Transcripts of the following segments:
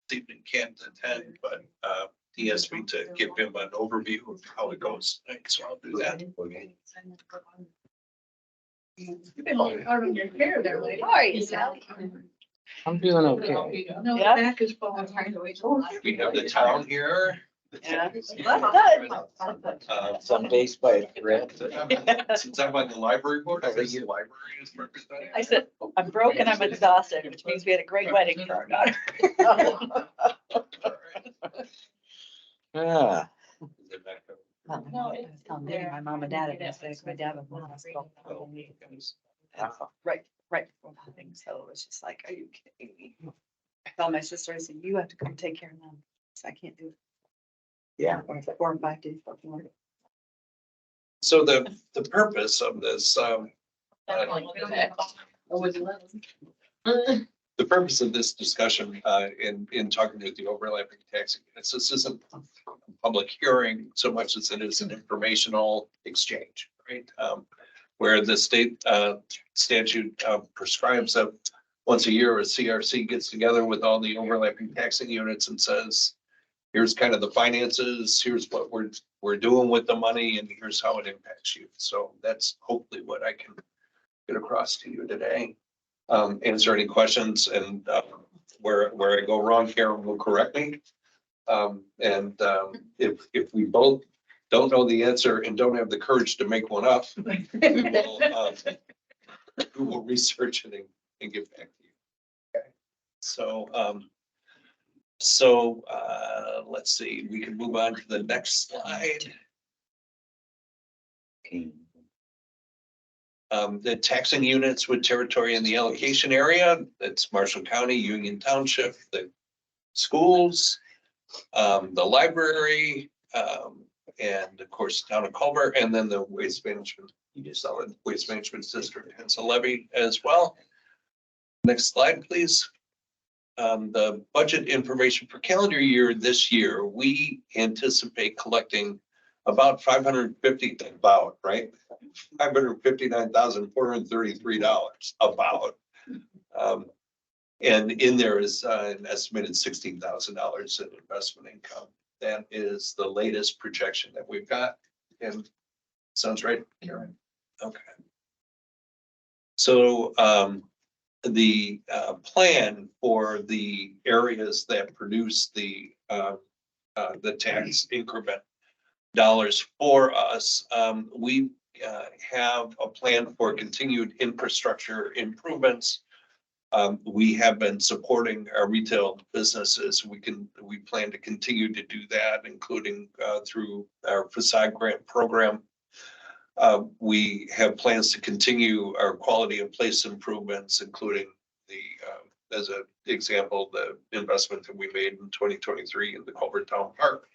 this evening can't attend, but he asked me to give him an overview of how it goes tonight, so I'll do that. You've been looking hard on your hair there, lady. How are you, Sally? I'm doing okay. No, the Yeah. back is falling. We have the town here. Yeah. Some days by a thread. Since I'm on the library board, I think the library is represented. I said, I'm broken, I'm exhausted, which means we had a great wedding for our daughter. Yeah. No, I was telling Debbie, my mom and dad had been sick, my dad was in the hospital. Right, right before the thing, so it was just like, are you kidding me? I told my sister, I said, you have to come take care of them, so I can't do it. Yeah. 4 or 5 days before. So the purpose of this, the purpose of this discussion, in talking with the overlapping taxing units, this isn't a public hearing so much as it is an informational exchange, right? Where the state statute prescribes that once a year, a CRC gets together with all the overlapping taxing units and says, here's kind of the finances, here's what we're doing with the money, and here's how it impacts you. So that's hopefully what I can get across to you today. Answer any questions, and where I go wrong, Karen will correct me. If we both don't know the answer and don't have the courage to make one up, we will research it and get back to you. Okay. So let's see, we can move on to the next slide. The taxing units with territory in the allocation area, that's Marshall County, Union Township, the schools, the library, and of course, town of Culver, and then the waste management, solid waste management district has a levy as well. Next slide, please. The budget information for calendar year this year, we anticipate collecting about $559,433 about. And in there is an estimated $16,000 in investment income. That is the latest projection that we've got. And sounds right, Karen? Okay. So the plan for the areas that produce the tax increment dollars for us, we have a plan for continued infrastructure improvements. We have been supporting our retail businesses. We plan to continue to do that, including through our facade grant program. We have plans to continue our quality of place improvements, including as an example, the investment that we made in 2023 in the Culver Town Park,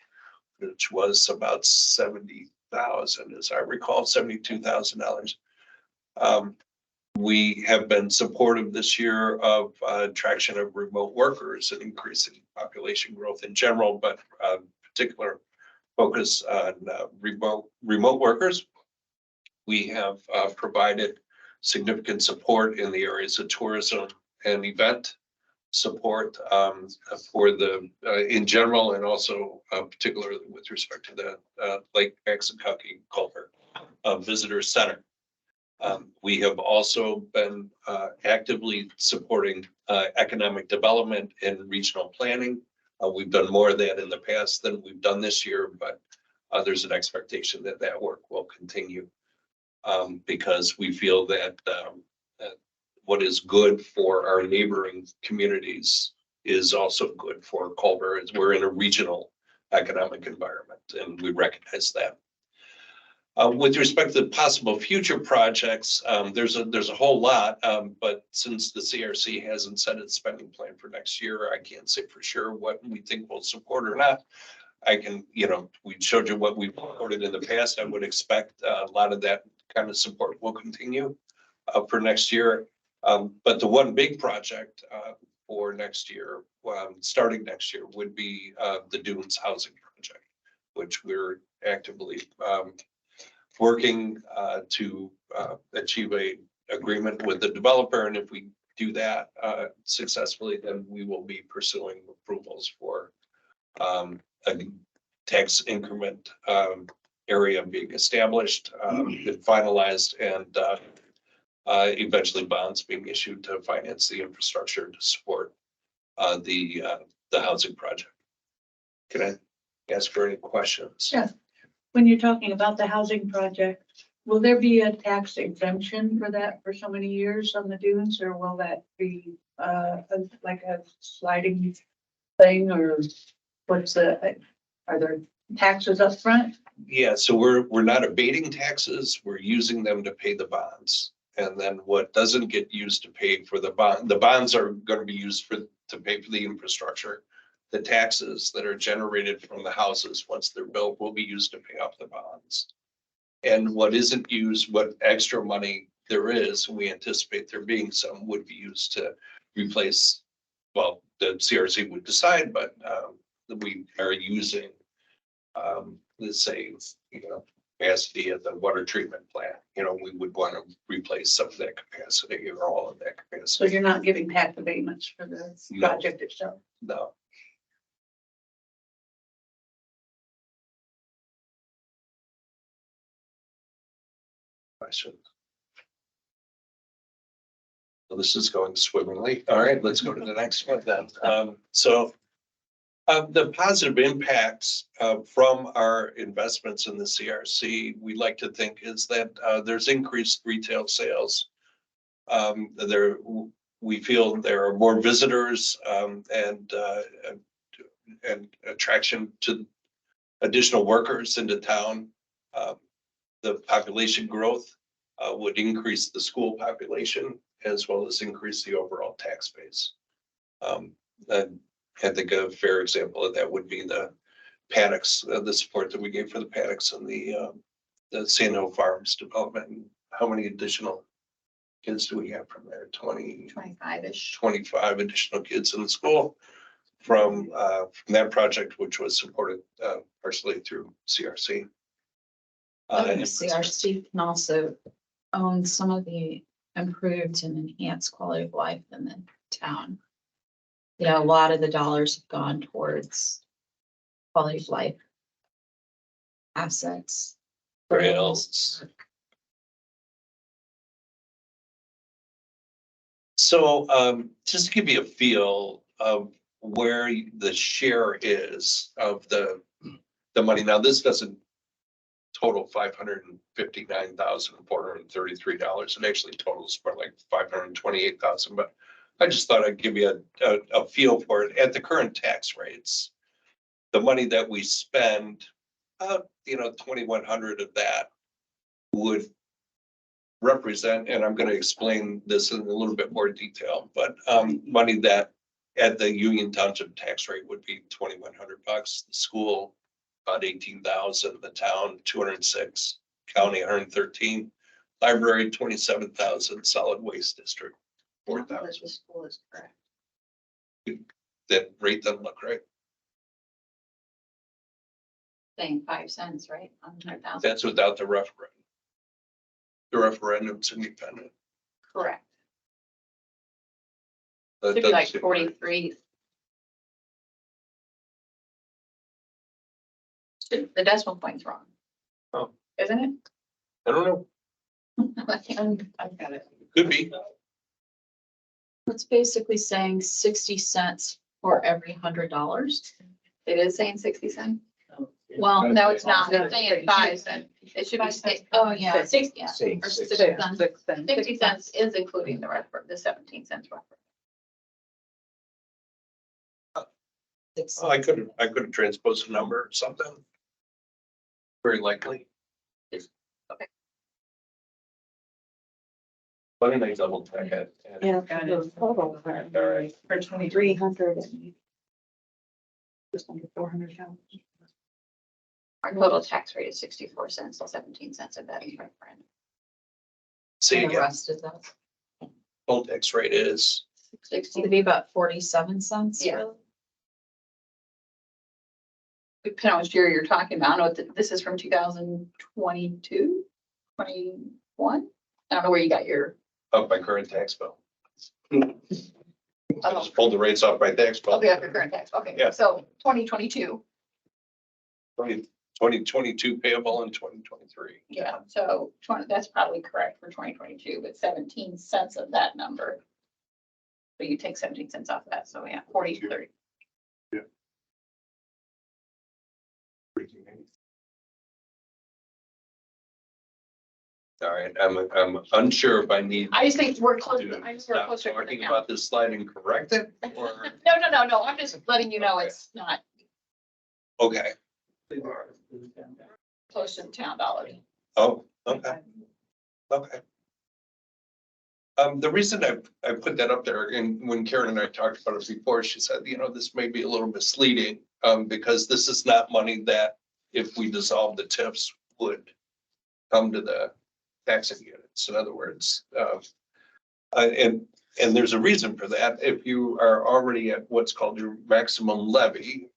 which was about $70,000, as I recall, $72,000. We have been supportive this year of attraction of remote workers and increasing population growth in general, but particular focus on remote workers. We have provided significant support in the areas of tourism and event support for the in general, and also particularly with respect to the Lake Maxinkuckee Culver Visitor Center. We have also been actively supporting economic development and regional planning. We've done more of that in the past than we've done this year, but there's an expectation that that work will continue because we feel that what is good for our neighboring communities is also good for Culver, as we're in a regional economic environment, and we recognize that. With respect to possible future projects, there's a whole lot, but since the CRC hasn't set its spending plan for next year, I can't say for sure what we think we'll support or not. I can, we showed you what we've supported in the past. I would expect a lot of that kind of support will continue for next year. But the one big project for next year, starting next year, would be the Dunes housing project, which we're actively working to achieve a agreement with the developer. And if we do that successfully, then we will be pursuing approval calls for a tax increment area being established, been finalized, and eventually bonds being issued to finance the infrastructure to support the housing project. Can I ask for any questions? Yeah. When you're talking about the housing project, will there be a tax exemption for that for so many years on the dunes, or will that be like a sliding thing, or what's are there taxes up front? Yeah, so we're not abating taxes, we're using them to pay the bonds. And then what doesn't get used to pay for the bonds are gonna be used to pay for the infrastructure. The taxes that are generated from the houses, once they're built, will be used to pay off the bonds. And what isn't used, what extra money there is, we anticipate there being some, would be used to replace, well, the CRC would decide, but we are using, let's say, capacity at the water treatment plant. We would want to replace some of that capacity or all of that So capacity. you're not giving tax abatements for the No. project itself? No. Question. Well, this is going swimmingly. All right, let's go to the next one then. The positive impacts from our investments in the CRC, we like to think is that there's increased retail sales. We feel there are more visitors and attraction to additional workers into town. The population growth would increase the school population as well as increase the overall tax base. I think a fair example of that would be the paddocks, the support that we gave for the paddocks and the Sand Hill Farms development. How many additional kids do we have from there? 25-ish. 25 additional kids in the school from that project, which was supported partially through CRC. CRC can also own some of the improved and enhanced quality of life in the town. A lot of the dollars have gone towards quality of life assets. Trails. So just to give you a feel of where the share is of the money. Now, this doesn't total $559,433. It actually totals more like $528,000, but I just thought I'd give you a feel for it. At the current tax rates, the money that we spend, 2,100 of that would represent, and I'm going to explain this in a little bit more detail, but money that at the Union Township tax rate would be $2,100. The school, about 18,000, the town, 206, county, 113, library, 27,000, solid waste district, 4,000. The school is correct. That rate doesn't look right. Saying 5 cents, right? On 100,000. That's without the referendum. The referendum's independent. Correct. That Should be like doesn't seem 43. The decimal point's wrong. Oh. Isn't it? I don't know. I've got it. Could be. It's basically saying 60 cents for every $100. It is saying 60 cents. Well, no, it's not. No, It's saying 5 cents. It should be six. Oh, yeah, 60, yeah. Say Or 6 6 cents. cents. 6 cents. 60 cents is including the 17 cents referendum. Oh, I could have transposed a number or something. Very likely. Okay. Let me double check it. Yeah, Got the it. total All right. For 23. 300 and just under 400,000. Our total tax rate is 64 cents, so 17 cents of that is referendum. See And the again, rest is that. full tax rate is, 60 to be about 47 cents. Yeah. really. Depending on which year you're talking about. I know this is from 2022, 21. I don't know where you got your, of my current tax bill. Oh. Just pulled the rates off my tax bill. Okay, after current tax, okay, Yeah. so 2022, 2022 payable in 2023. yeah, so that's probably correct for 2022, but 17 cents of that number. So you take 17 cents off of that, so yeah, 40, 30. All right, I'm unsure if I need I just think we're close, to I just we're stop closer to the talking count. about this slide and correct it, or, No, I'm just letting you know it's not okay. close to the town dollars. Oh, okay, okay. The reason I put that up there, and when Karen and I talked about it before, she said, this may be a little misleading, because this is not money that if we dissolve the TIFs would come to the taxing units. In other words, and there's a reason for that. If you are already at what's called your maximum levy,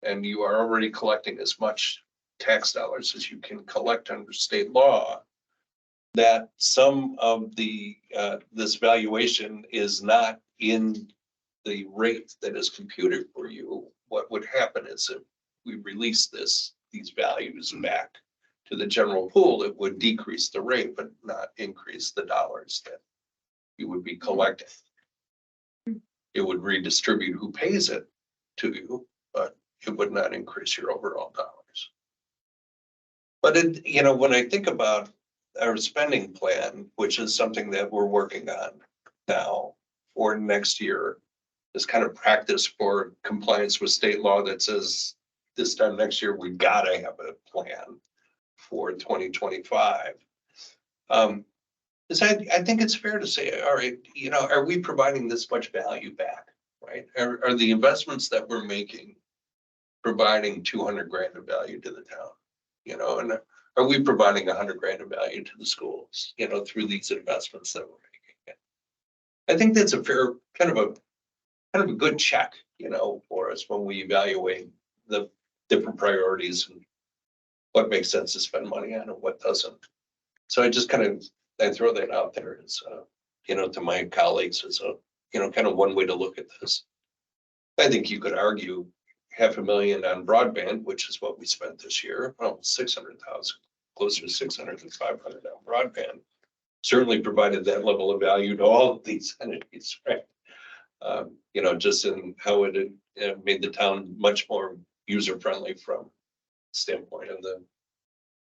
and you are already collecting as much tax dollars as you can collect under state law, that some of the, this valuation is not in the rate that is computed for you. What would happen is if we release these values back to the general pool, it would decrease the rate, but not increase the dollars that you would be collecting. It would redistribute who pays it to you, but it would not increase your overall dollars. But when I think about our spending plan, which is something that we're working on now for next year, is kind of practice for compliance with state law that says this time next year, we gotta have a plan for 2025. Is I think it's fair to say, all right, are we providing this much value back, right? Are the investments that we're making providing 200 grand of value to the town? And are we providing 100 grand of value to the schools, through these investments that we're making? I think that's a fair kind of a good check, for us when we evaluate the different priorities and what makes sense to spend money on and what doesn't. So I throw that out there as, to my colleagues as a, kind of one way to look at this. I think you could argue $500,000 on broadband, which is what we spent this year, well, 600,000, closer to 600 than 500 on broadband. Certainly provided that level of value to all of these entities, right? Just in how it made the town much more user-friendly from standpoint of the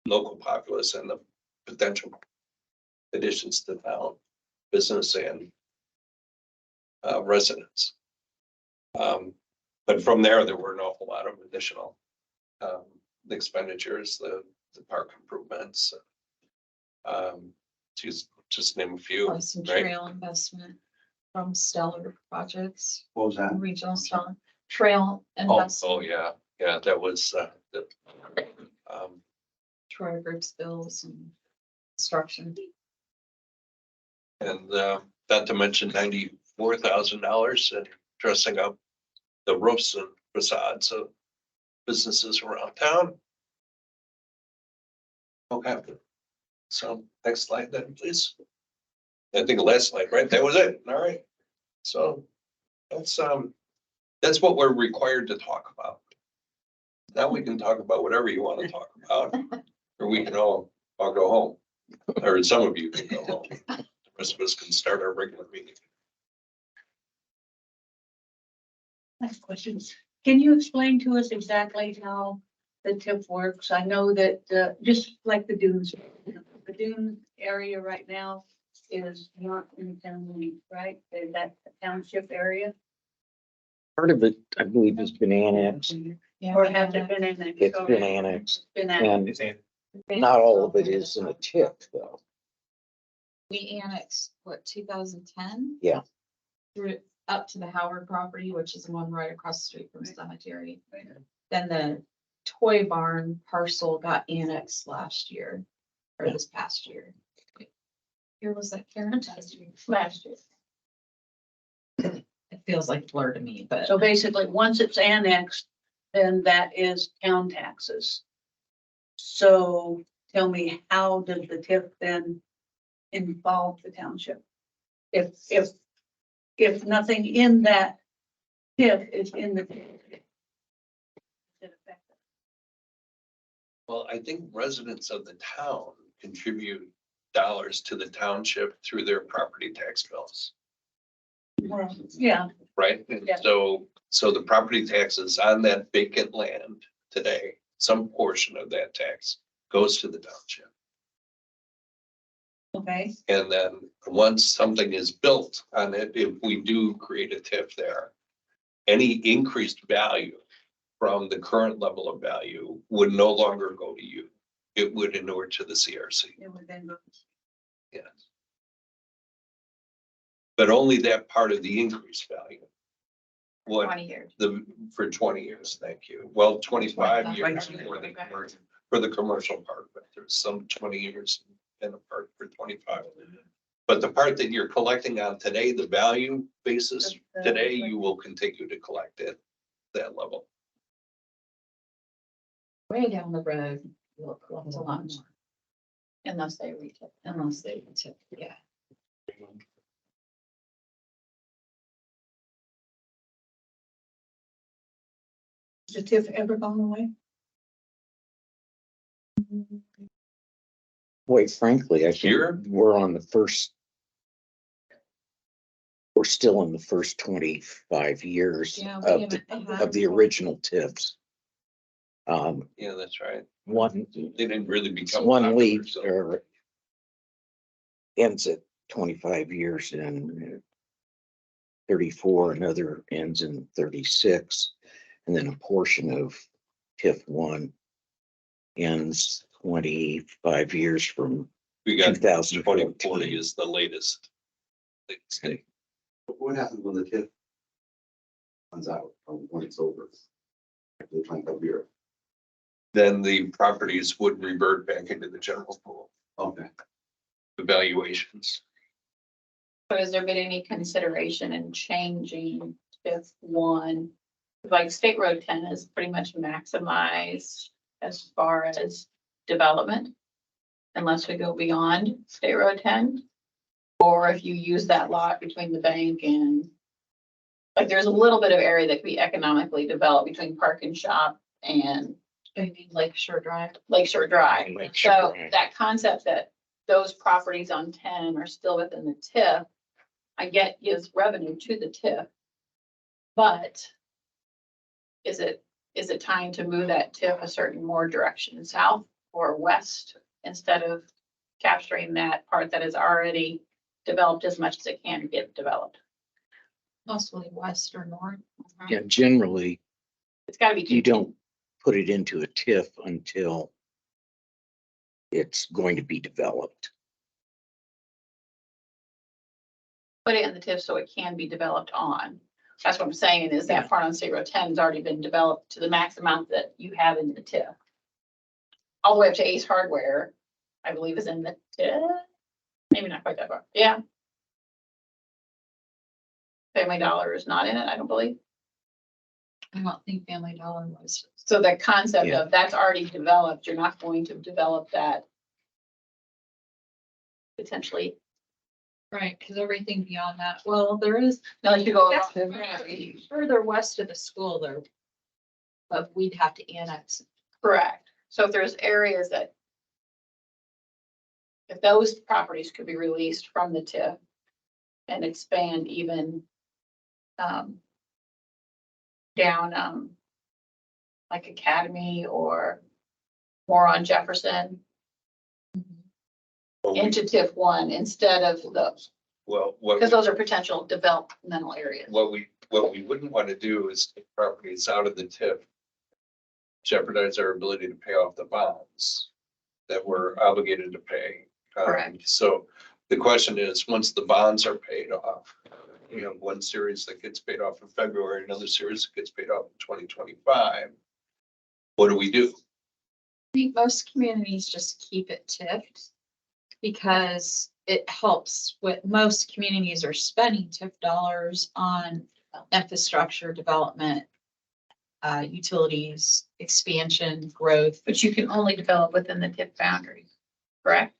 local populace and the potential additions to town, business and residents. But from there were an awful lot of additional expenditures, the park improvements, just name a few, Plus some right? trail investment from Stellar Projects, What was that? Regional Stellar Trail Oh, investment. yeah, that was, Troy Briggs bills and construction. and not to mention $94,000 in dressing up the roofs and facades of businesses around town. Okay. So next slide then, please. I think the last slide, right? That was it. All right. So that's what we're required to talk about. Now we can talk about whatever you want to talk about, or we can all go home, or some of you can go home. The rest of us can start our regular meeting. Next questions. Can you explain to us exactly how the TIF works? I know that, just like the dunes, the dune area right now is not in town limits, right? Is that the township area? Part of it, I believe, has been annexed. Or has it been annexed? It's been annexed, Been annexed. and not all of it is in a TIF though. We annexed, what, 2010? Yeah. Through up to the Howard property, which is the one right across the street from the cemetery. Then the toy barn parcel got annexed last year, or this past year. Here was that Karen? Last year. It feels like blur to me, but So basically, once it's annexed, then that is town taxes. So tell me, how does the TIF then involve the township? If if nothing in that TIF is in the. Well, I think residents of the town contribute dollars to the township through their property tax bills, Yeah, right? And Yeah. so the property taxes on that vacant land today, some portion of that tax goes to the township. okay, And then once something is built on it, if we do create a TIF there, any increased value from the current level of value would no longer go to you. It would inure to the CRC. it would then go. Yes. But only that part of the increased value. What 20 years. for 20 years, thank you. Well, 25 years 25. for the commercial part, but there's some 20 years in a part for 25. But the part that you're collecting on today, the value basis, today you will continue to collect at that level. Way down the road, you'll collect a lot more Unless they reach it. unless they tip, yeah. Has the TIF ever gone away? Quite frankly, I think Here? we're on the first. We're still in the first 25 years Yeah, of the original TIFs. Yeah, that's right. One, They didn't really become. one popular, leaves so- or ends at 25 years in 34, another ends in 36, and then a portion of TIF one ends 25 years from We got 2014. 2040 is the latest. date. What happens when the TIF runs out, or when it's over? After the 25 year. Then the properties would revert back into the general pool, Okay. evaluations. So has there been any consideration in changing TIF one? Like State Road 10 is pretty much maximized as far as development. Unless we go beyond State Road 10. Or if you use that lot between the bank and. Like there's a little bit of area that could be economically developed between Park and Shop and I mean, Lakeshore Drive. Lakeshore Drive. Lakeshore So Drive. that concept that those properties on 10 are still within the TIF, I get gives revenue to the TIF. But is it time to move that TIF a certain more direction south or west instead of capturing that part that is already developed as much as it can get developed? Mostly west or north. Yeah, generally, It's gotta be. you don't put it into a TIF until it's going to be developed. Put it in the TIF so it can be developed on. That's what I'm saying, is that part on State Road 10 has already been developed to the max amount that you have in the TIF. All the way up to Ace Hardware, I believe is in the TIF. Maybe not quite that far, yeah. Family Dollar is not in it, I don't believe. I don't think Family Dollar was. So the concept Yeah. of that's already developed, you're not going to develop that potentially, Right, because everything beyond that, well, there is. unless you go. Further west of the school there. But we'd have to annex. Correct. So if there's areas that. If those properties could be released from the TIF. And expand even. Down, like Academy or more on Jefferson into TIF one instead of those, Well, because those are potential developmental areas. what we wouldn't want to do is take properties out of the TIF. Jeopardize our ability to pay off the bonds that we're obligated to pay. Correct. So the question is, once the bonds are paid off, we have one series that gets paid off in February, another series that gets paid off in 2025. What do we do? I think most communities just keep it tipped. Because it helps with, most communities are spending TIF dollars on infrastructure development. Utilities, expansion, growth. But you can only develop within the TIF boundaries, correct?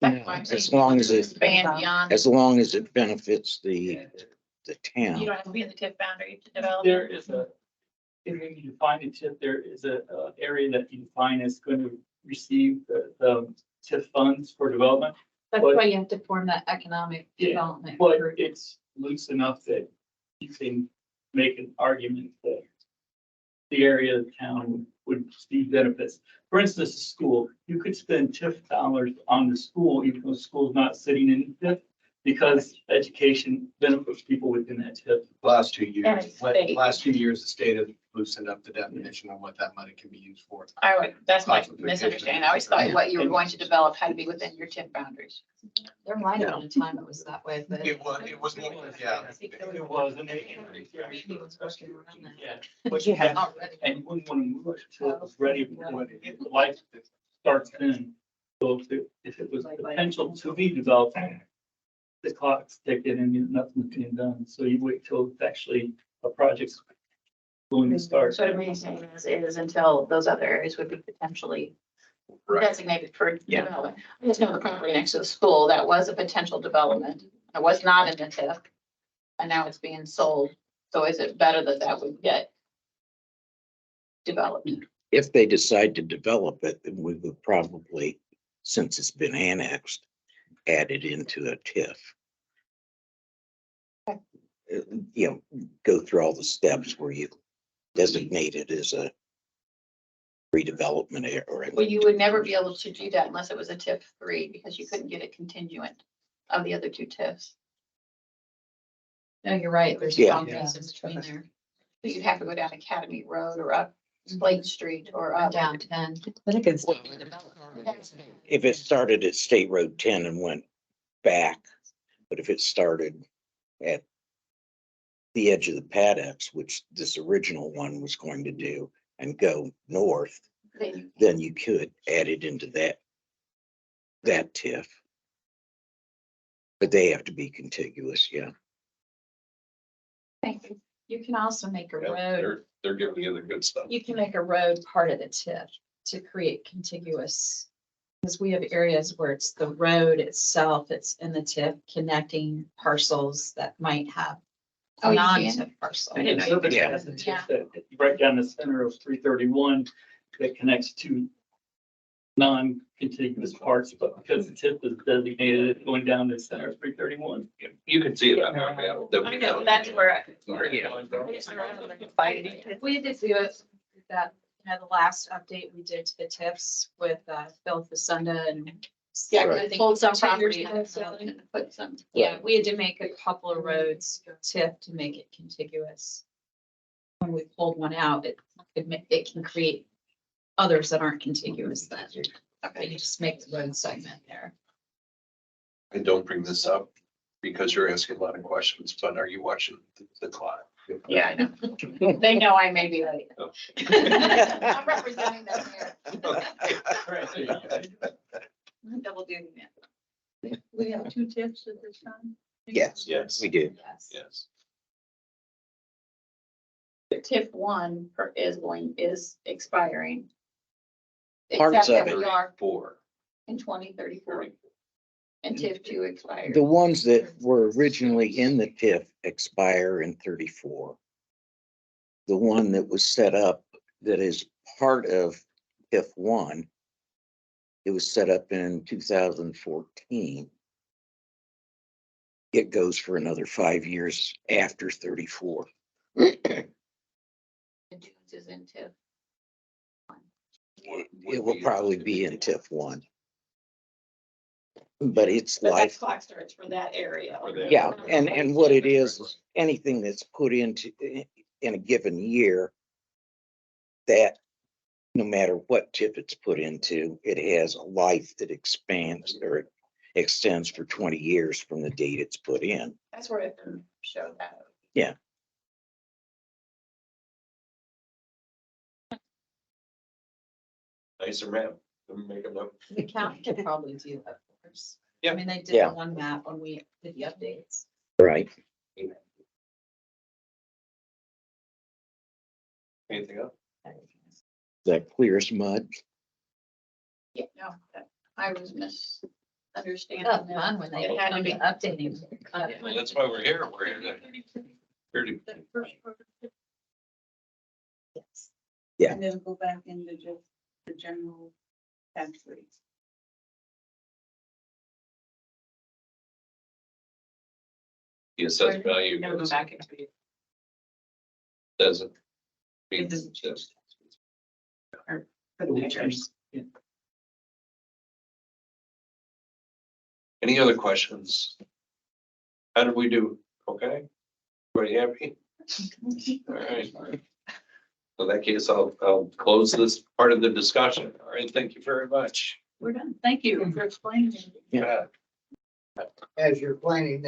That's why I'm saying As long as it, expand beyond. as long as it benefits the the You town. don't have to be in the TIF boundary to develop. There is a, if you define a TIF, there is a, area that you define as going to receive the TIF funds for development. That's But- why you have to form that economic Yeah, development. But group. it's loose enough that you can make an argument that the area of town would see benefits. For instance, a school, you could spend TIF dollars on the school, even though the school's not sitting in TIF, because education benefits people within that TIF. Last 2 And years, it's state. last 2 years, the state has loosened up the definition of what that money can be used for. That's my misunderstanding. I always thought what you were going to develop had to be within your TIF boundaries. There might have been a time it was that way, but. It was more, yeah. It was, and they, Maybe it was working around that. yeah. But you have, Already. and you wouldn't want to move it until it was ready, when the life starts then. So if it was potential to be developed, the clock's ticking and nothing's being done. So you wait till it's actually a project's going to start. So what I'm saying is until those other areas would be potentially designated for Yeah. development. I just know the property next to the school, that was a potential development. It was not in the TIF. And now it's being sold. So is it better that that would get developed? If they decide to develop it, then we would probably, since it's been annexed, add it into a TIF. You know, go through all the steps where you designate it as a redevelopment area. Or Well, you would never be able to do that unless it was a TIF 3 because you couldn't get it contingent of the other two TIFs. No, you're right. There's Yeah. boundaries in between there. So you'd have to go down Academy Road or up Blake Street or up. Down 10. If it started at State Road 10 and went back, but if it started at the edge of the paddocks, which this original one was going to do, and go north, then you could add it into that TIF. But they have to be contiguous, yeah. Thank you. You can also make a Yeah, road, they're giving you the good stuff. you can make a road part of the TIF to create contiguous. Because we have areas where it's the road itself, it's in the TIF connecting parcels that might have Oh, you non-TIF can? parcel. I didn't know you Silver could. Yeah. has a TIF that right down the center of 331 that connects to non-contiguous parts, but because the TIF is designated going down the center of 331. You can see it on our map that I we know, have. that's where. We did do it, that, the last update we did to the TIFs with Phil Fasunda and. Yeah, Right. I think pulled some 2 years property ago. and put some. Yeah, we had to make a couple of roads TIF to make it contiguous. When we pulled one out, it can create others that aren't contiguous then. Okay, you just make the road segment there. I don't bring this up because you're asking a lot of questions, but are you watching the clock? Yeah, I know. They know I may be late. Oh. I'm representing them here. I'm double duty now. We have 2 TIFs at this time. Yes, Yes, we do. Yes. yes. The TIF 1 is expiring. Parts Except of that it. we are 4. in 2034. And TIF 2 expires. The ones that were originally in the TIF expire in 34. The one that was set up that is part of TIF 1, it was set up in 2014. It goes for another 5 years after 34. The Dunes is in TIF. It will probably be in TIF 1. But it's But that like, clock starts for that area. yeah, and what it is, anything that's put into, in a given year, that no matter what TIF it's put into, it has a life that expands or extends for 20 years from the date it's put in. That's where it can show that. Yeah. Nicer map. Make a note. The county could probably do that for us. Yeah. I mean, they did Yeah. the one map when we did the updates. Right. Anything else? That clear as mud. Yeah, no, I was understand. Oh, fun when they It had to come be to updating. Well, that's why we're here. We're here to. Yes. Yeah. And then go back into just the general tax rates. The assessed value Never go goes- back into it. doesn't. It doesn't change. For the Will pictures. Any other questions? How did we do? Okay? Everybody happy? All right. So in that case, I'll close this part of the discussion. All right, thank you very much. We're done. Thank you for explaining. Yeah. As you're planning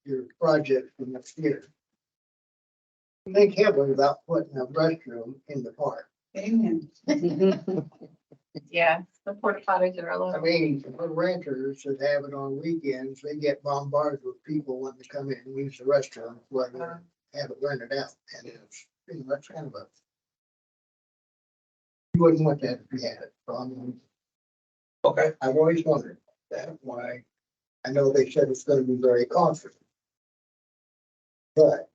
your project for next year. Think heavily about putting a restroom in the park. Amen. Yeah, the porta potties are all I over. mean, for renters that have it on weekends, they get bombarded with people wanting to come in and use the restroom, whether they have it rented out. And it's, that's kind of a. You wouldn't want that if you had it. So I mean, Okay. I've always wondered that, why, I know they said it's gonna be very costly. But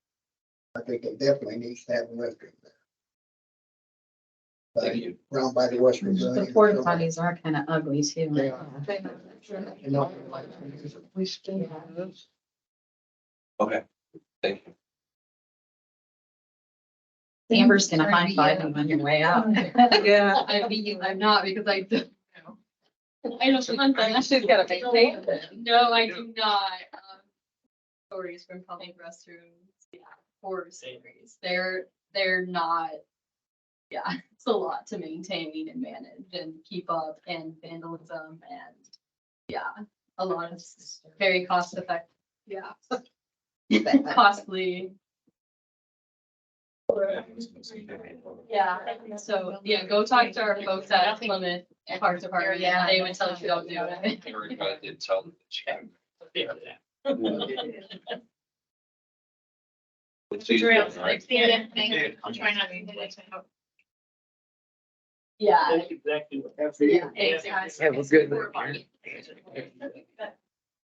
I think it definitely needs to have a restroom there. Thank you. Around by the Western. The porta potties are kind of ugly too. They are. You know, Okay. Thank you. Amber's gonna high five you on your way out. Yeah. I'm not because I don't know. I don't. She's gotta maintain No, I do not. Stories from public restrooms, yeah, horror stories. They're not. Yeah, it's a lot to maintain and manage and keep up and vandalism and, yeah, a lot of very cost effective, yeah. Costly. Yeah, so, yeah, go talk to our folks at Plymouth Park Department. Yeah. They would tell you don't do it. Everybody did tell them that you can. We'll see you then, all right? I'll try not to hit it. Yeah. That's exactly what. Yeah, exactly. Have a good night.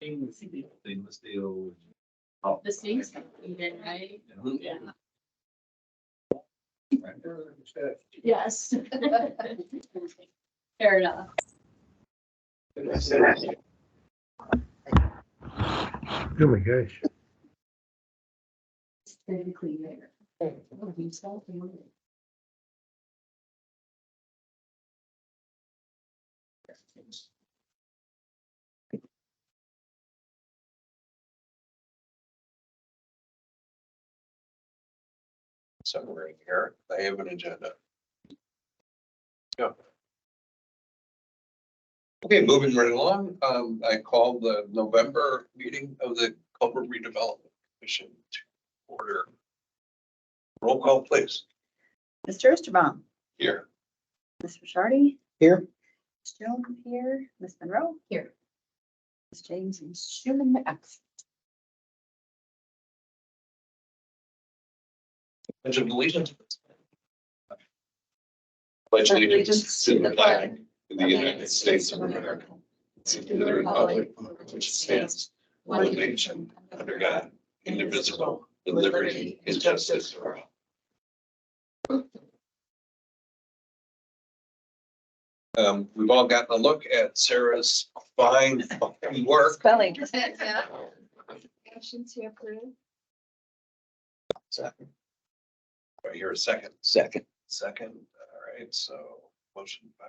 Stainless steel. The sinks, even, right? Yeah. Yes. Fair enough. Oh my gosh. Technically there. Somewhere in here, I have an agenda. Yeah. Okay, moving right along, I call the November meeting of the Culver Redevelopment Commission to order. Roll call, please. Mr. Easterbom, Here. Mr. Shardy, Here. Ms. Jones here, Ms. Monroe, Here. Ms. James and Schuman absent. Pledge of allegiance. Pledge allegiance to the flag of the United States of America, to the republic which stands one nation under God, indivisible, with liberty and justice for all. We've all gotten a look at Sarah's fine work. Spelling. Motion to approve. Second. Do I hear a second? Second. Second, all right, so motion by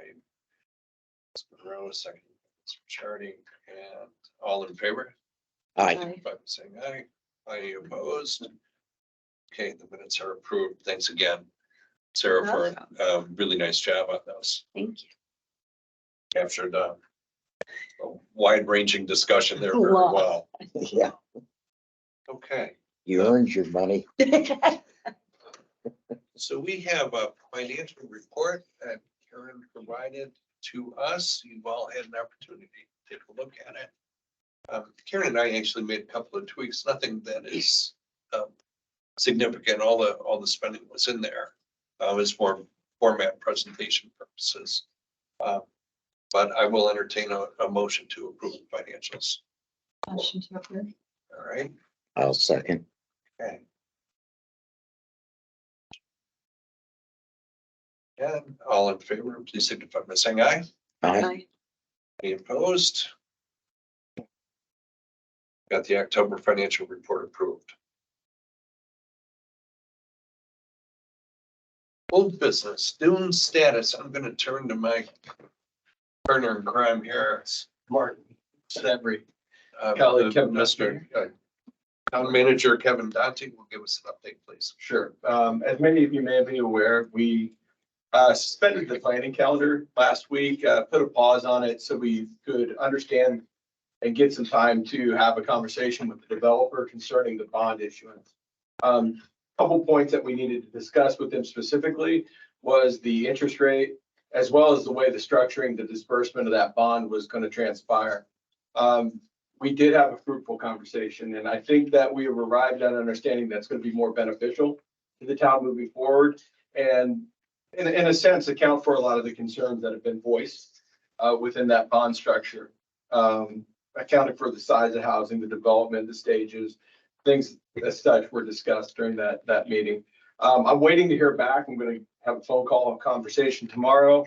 Ms. Monroe, second, Mr. Charity, and all in favor? Aye. By saying aye, any opposed? Okay, the minutes are approved. Thanks again, Sarah, for a really nice job on those. Thank you. Captured a wide-ranging discussion there A very lot. well. Yeah, Okay, you earned your money. so we have a financial report that Karen provided to us. You've all had an opportunity to take a look at it. Karen and I actually made a couple of tweaks, nothing that is significant. All the spending was in there. It's for format presentation purposes. but I will entertain a motion to approve the financials. Motion to approve. All right. I'll second. Okay. And all in favor, please signify by saying aye. Aye. Any opposed? Got the October financial report approved. Old business, dune status. I'm gonna turn to my partner in crime here. Martin, Sedbury. Colleague Kevin Mr. Town Manager Kevin Dante will give us an update, please. Sure. As many of you may be aware, we suspended the planning calendar last week, put a pause on it so we could understand and get some time to have a conversation with the developer concerning the bond issuance. Couple points that we needed to discuss with them specifically was the interest rate, as well as the way the structuring, the disbursement of that bond was going to transpire. We did have a fruitful conversation, and I think that we have arrived at an understanding that's going to be more beneficial to the town moving forward, and in a sense, account for a lot of the concerns that have been voiced within that bond structure. Accounting for the size of housing, the development, the stages, things as such were discussed during that meeting. I'm waiting to hear back. I'm going to have a phone call, a conversation tomorrow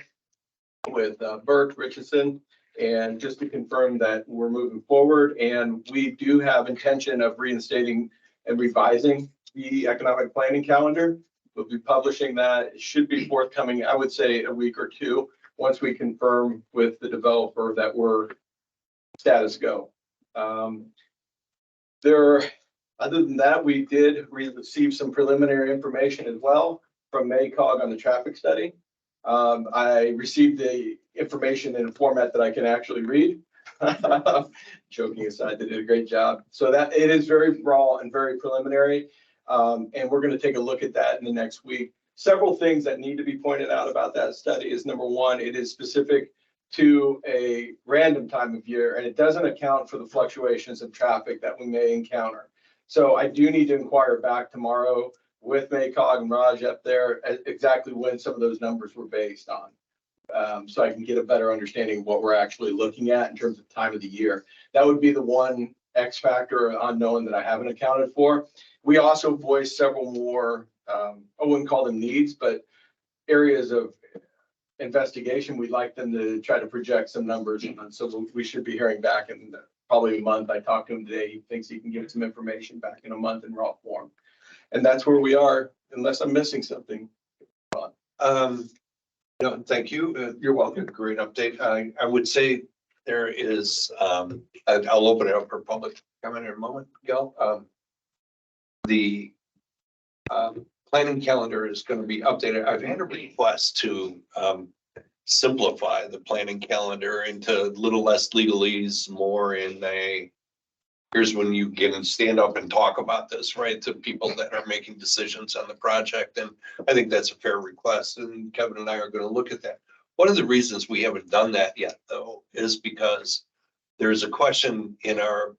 with Bert Richardson, and just to confirm that we're moving forward. And we do have intention of reinstating and revising the economic planning calendar. We'll be publishing that. It should be forthcoming, I would say, a week or two, once we confirm with the developer that we're status go. Other than that, we did receive some preliminary information as well from MACOG on the traffic study. I received the information in a format that I can actually read. Joking aside, they did a great job. So that it is very raw and very preliminary. And we're going to take a look at that in the next week. Several things that need to be pointed out about that study is, number one, it is specific to a random time of year, and it doesn't account for the fluctuations of traffic that we may encounter. So I do need to inquire back tomorrow with MACOG and Raj up there exactly when some of those numbers were based on. So I can get a better understanding of what we're actually looking at in terms of time of the year. That would be the one X factor unknown that I haven't accounted for. We also voiced several more, I wouldn't call them needs, but areas of investigation. We'd like them to try to project some numbers. And so we should be hearing back in probably a month. I talked to him today. He thinks he can give some information back in a month in raw form. And that's where we are, unless I'm missing something. No, thank you. You're welcome. Great update. I would say there is, I'll open it up for public comment in a moment, Gil. The planning calendar is going to be updated. I've had a request to simplify the planning calendar into a little less legalese, more in a, here's when you get and stand up and talk about this, right, to people that are making decisions on the project. And I think that's a fair request, and Kevin and I are going to look at that. One of the reasons we haven't done that yet, though, is because there's a question in our,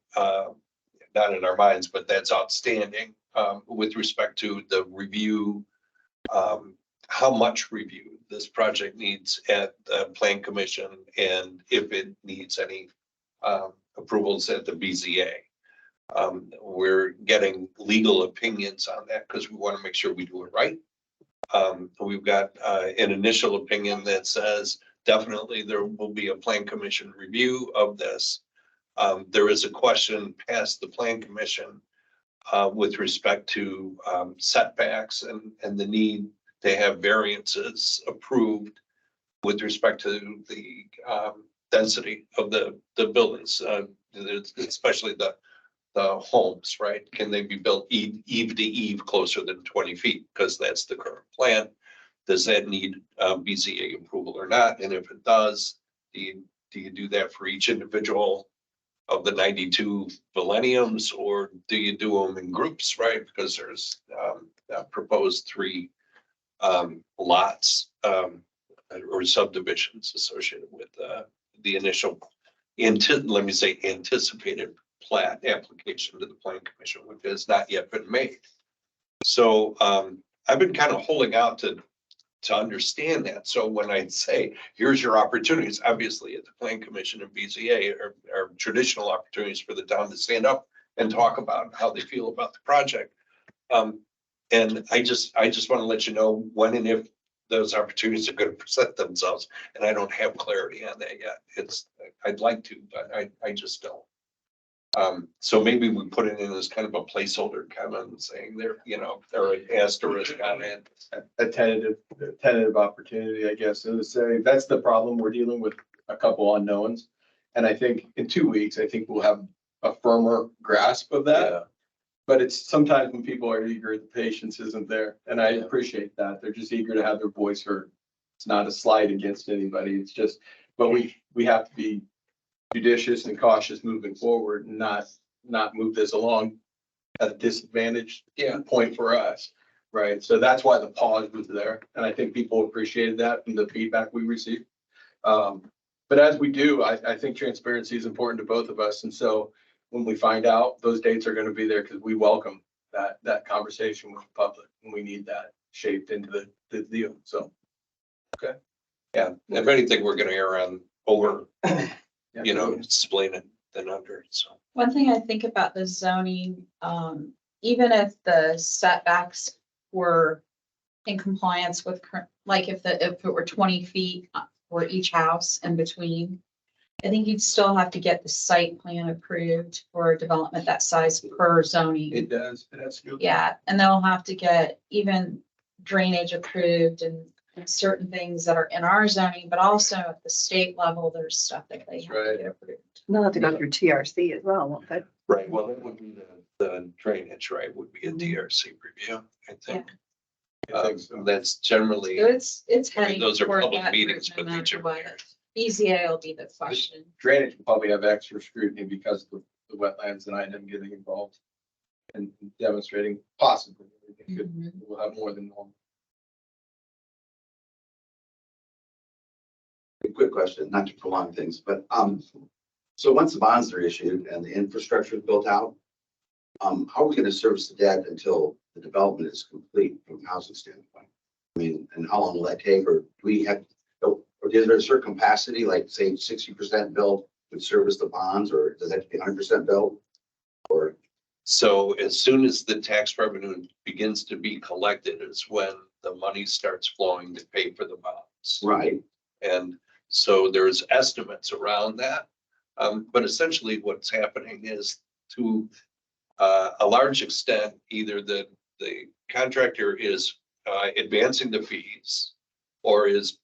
not in our minds, but that's outstanding with respect to the review, how much review this project needs at the Plan Commission, and if it needs any approvals at the BZA. We're getting legal opinions on that because we want to make sure we do it right. We've got an initial opinion that says definitely there will be a Plan Commission review of this. There is a question past the Plan Commission with respect to setbacks and the need to have variances approved with respect to the density of the buildings, especially the homes, right? Can they be built eave to eave closer than 20 feet? Because that's the current plan. Does that need BZA approval or not? And if it does, do you do that for each individual of the 92 millenniums, or do you do them in groups, right? Because there's proposed 3 lots or subdivisions associated with the initial, let me say, anticipated plat application to the Plan Commission, which has not yet been made. So I've been kind of holding out to to understand that. So when I say, here's your opportunities, obviously at the Plan Commission and BZA are traditional opportunities for the town to stand up and talk about how they feel about the project. And I just want to let you know when and if those opportunities are going to present themselves. And I don't have clarity on that yet. I'd like to, but I just don't. So maybe we put it in as kind of a placeholder comment saying there, or an asterisk on it. A tentative opportunity, I guess, and to say, that's the problem. We're dealing with a couple unknowns. And I think in 2 weeks, I think we'll have a firmer grasp of that. But it's sometimes when people are eager, the patience isn't there. And I appreciate that. They're just eager to have their voice heard. It's not a slight against anybody. It's just, but we have to be judicious and cautious moving forward and not move this along at a disadvantaged point for us. Right. So that's why the pause was there. And I think people appreciated that from the feedback we received. But as we do, I think transparency is important to both of us. And so when we find out, those dates are going to be there because we welcome that conversation with the public and we need that shaped into the deal. So. Okay. Yeah. If anything, we're going to err on over, explain it than under. So. One thing I think about the zoning, even if the setbacks were in compliance with, like if it were 20 feet for each house in between, I think you'd still have to get the site plan approved for development that size per zoning. It does. It has to go. Yeah, and they'll have to get even drainage approved and certain things that are in our zoning, but also at the state level, there's stuff that they have to get approved. They'll have to go through TRC as well, won't they? Right. Well, that would be the drainage, right? Would be a DRC review, I think. That's generally, It's heading those are toward public that meetings, route no but they matter what. BZA will be the question. Drainage will probably have extra scrutiny because of the wetlands and INM getting involved and demonstrating possibly. We'll have more than normal. A quick question, not to prolong things, but, so once the bonds are issued and the infrastructure is built out, how are we going to service the debt until the development is complete from a housing standpoint? I mean, and how long will that take? Or do we have, or is there a certain capacity, like say 60% built would service the bonds, or does that have to be 100% built? Or so as soon as the tax revenue begins to be collected is when the money starts flowing to pay for the bonds. right? And so there's estimates around that. But essentially what's happening is to a large extent, either the contractor is advancing the fees or is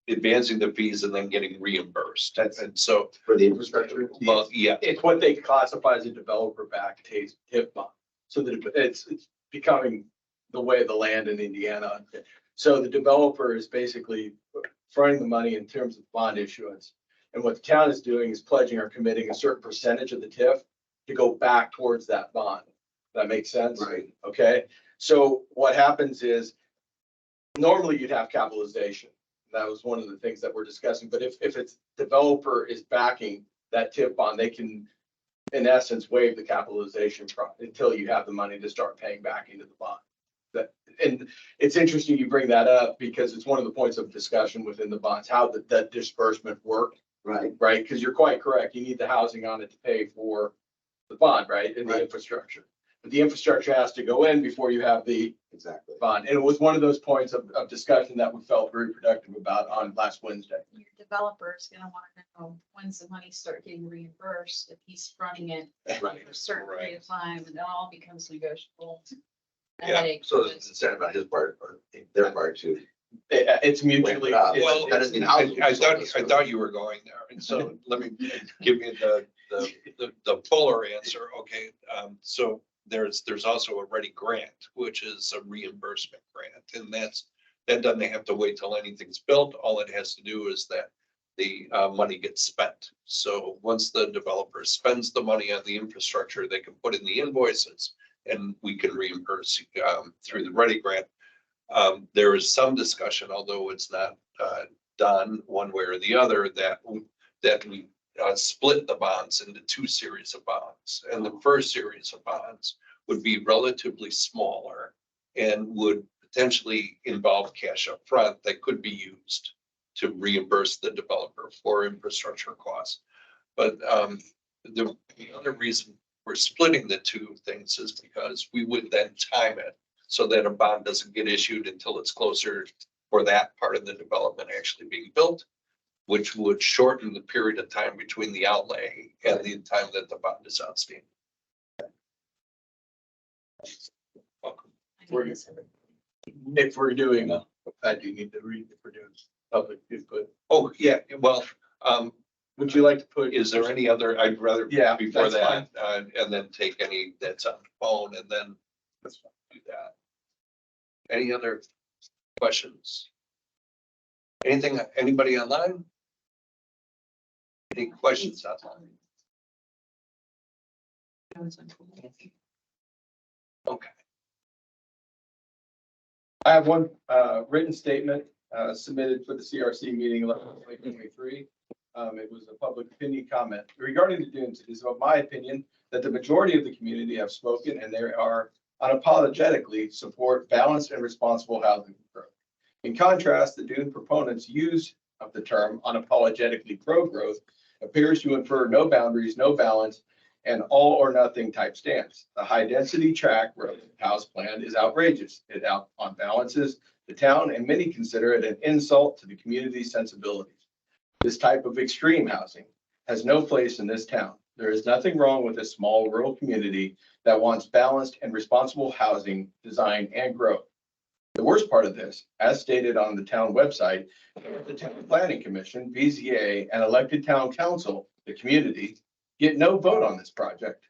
advancing the fees and then getting reimbursed. And so For the infrastructure? well, yeah, It's what they classify as a developer backed TIF bond. So that it's becoming the way of the land in Indiana. So the developer is basically fronting the money in terms of bond issuance. And what the town is doing is pledging or committing a certain percentage of the TIF to go back towards that bond. That makes sense? Right. Okay, so what happens is normally you'd have capitalization. That was one of the things that we're discussing. But if it's developer is backing that TIF bond, they can, in essence, waive the capitalization until you have the money to start paying back into the bond. And it's interesting you bring that up because it's one of the points of discussion within the bonds, how that disbursement worked. Right. Right, because you're quite correct. You need the housing on it to pay for the bond, right, and the infrastructure. But the infrastructure has to go in before you have the Exactly. bond. And it was one of those points of discussion that we felt very productive about on last Wednesday. Your developer is gonna want to know when's the money start getting reimbursed if he's fronting it Right. for a certain period of time, and it all becomes negotiable. A Yeah, headache. So it's incentive on his part or their part to. It's mutually. Well, well, that doesn't mean I housing. thought you were going there. And so let me give you the fuller answer. Okay. So there's also a ready grant, which is a reimbursement grant. And that doesn't have to wait till anything's built. All it has to do is that the money gets spent. So once the developer spends the money on the infrastructure, they can put in the invoices and we can reimburse through the ready grant. There is some discussion, although it's not done one way or the other, that we split the bonds into 2 series of bonds. And the first series of bonds would be relatively smaller and would potentially involve cash up front that could be used to reimburse the developer for infrastructure costs. But the other reason we're splitting the two things is because we would then time it so that a bond doesn't get issued until it's closer for that part of the development actually being built, which would shorten the period of time between the outlay and the time that the bond is outstanding. Welcome. If we're doing, I do need to read if we're doing public input. Oh, yeah, well, Would you like to put? is there any other, I'd rather Yeah, before that's that, and then take any that's on the phone and then do that. Any other questions? Anything, anybody online? Any questions online? Okay. I have one written statement submitted for the CRC meeting 11/2023. It was a public opinion comment regarding the dunes. It is of my opinion that the majority of the community have spoken and they are unapologetically support balanced and responsible housing growth. In contrast, the dune proponents' use of the term unapologetically pro-growth appears to infer no boundaries, no balance, and all or nothing type stance. The high density tract road house plan is outrageous. It unbalances the town and many consider it an insult to the community's sensibilities. This type of extreme housing has no place in this town. There is nothing wrong with a small rural community that wants balanced and responsible housing design and growth. The worst part of this, as stated on the town website, the town planning commission, BZA, and elected town council, the community, get no vote on this project.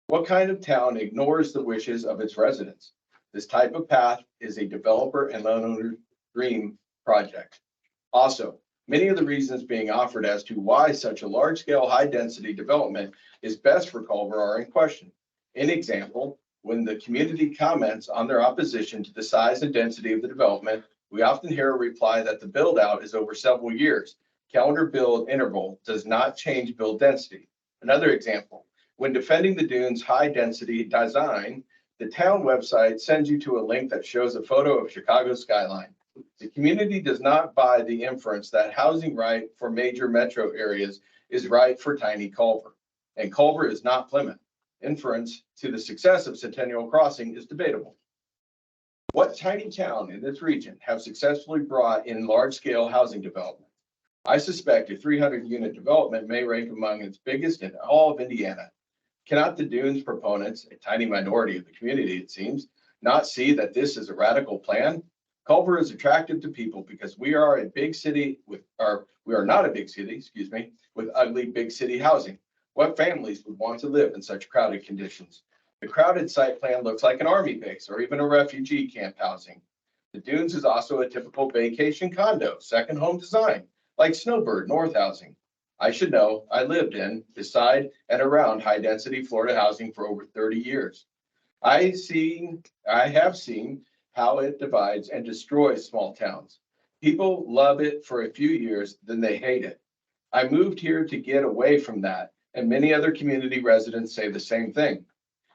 What kind of town ignores the wishes of its residents? This type of path is a developer and landowner dream project. Also, many of the reasons being offered as to why such a large-scale, high-density development is best for Culver are in question. In example, when the community comments on their opposition to the size and density of the development, we often hear a reply that the build-out is over several years. Calendar build interval does not change build density. Another example, when defending the dunes' high-density design, the town website sends you to a link that shows a photo of Chicago's skyline. The community does not buy the inference that housing right for major metro areas is right for tiny Culver, and Culver is not Plymouth. Inference to the success of Centennial Crossing is debatable. What tiny town in this region have successfully brought in large-scale housing development? I suspect a 300-unit development may rank among its biggest in all of Indiana. Cannot the dunes proponents, a tiny minority of the community it seems, not see that this is a radical plan? Culver is attractive to people because we are a big city we are not a big city, with ugly big city housing. What families would want to live in such crowded conditions? The crowded site plan looks like an army base or even a refugee camp housing. The dunes is also a typical vacation condo, second home design, like Snowbird North housing. I should know, I lived in, beside, and around high-density Florida housing for over 30 years. I have seen how it divides and destroys small towns. People love it for a few years, then they hate it. I moved here to get away from that, and many other community residents say the same thing.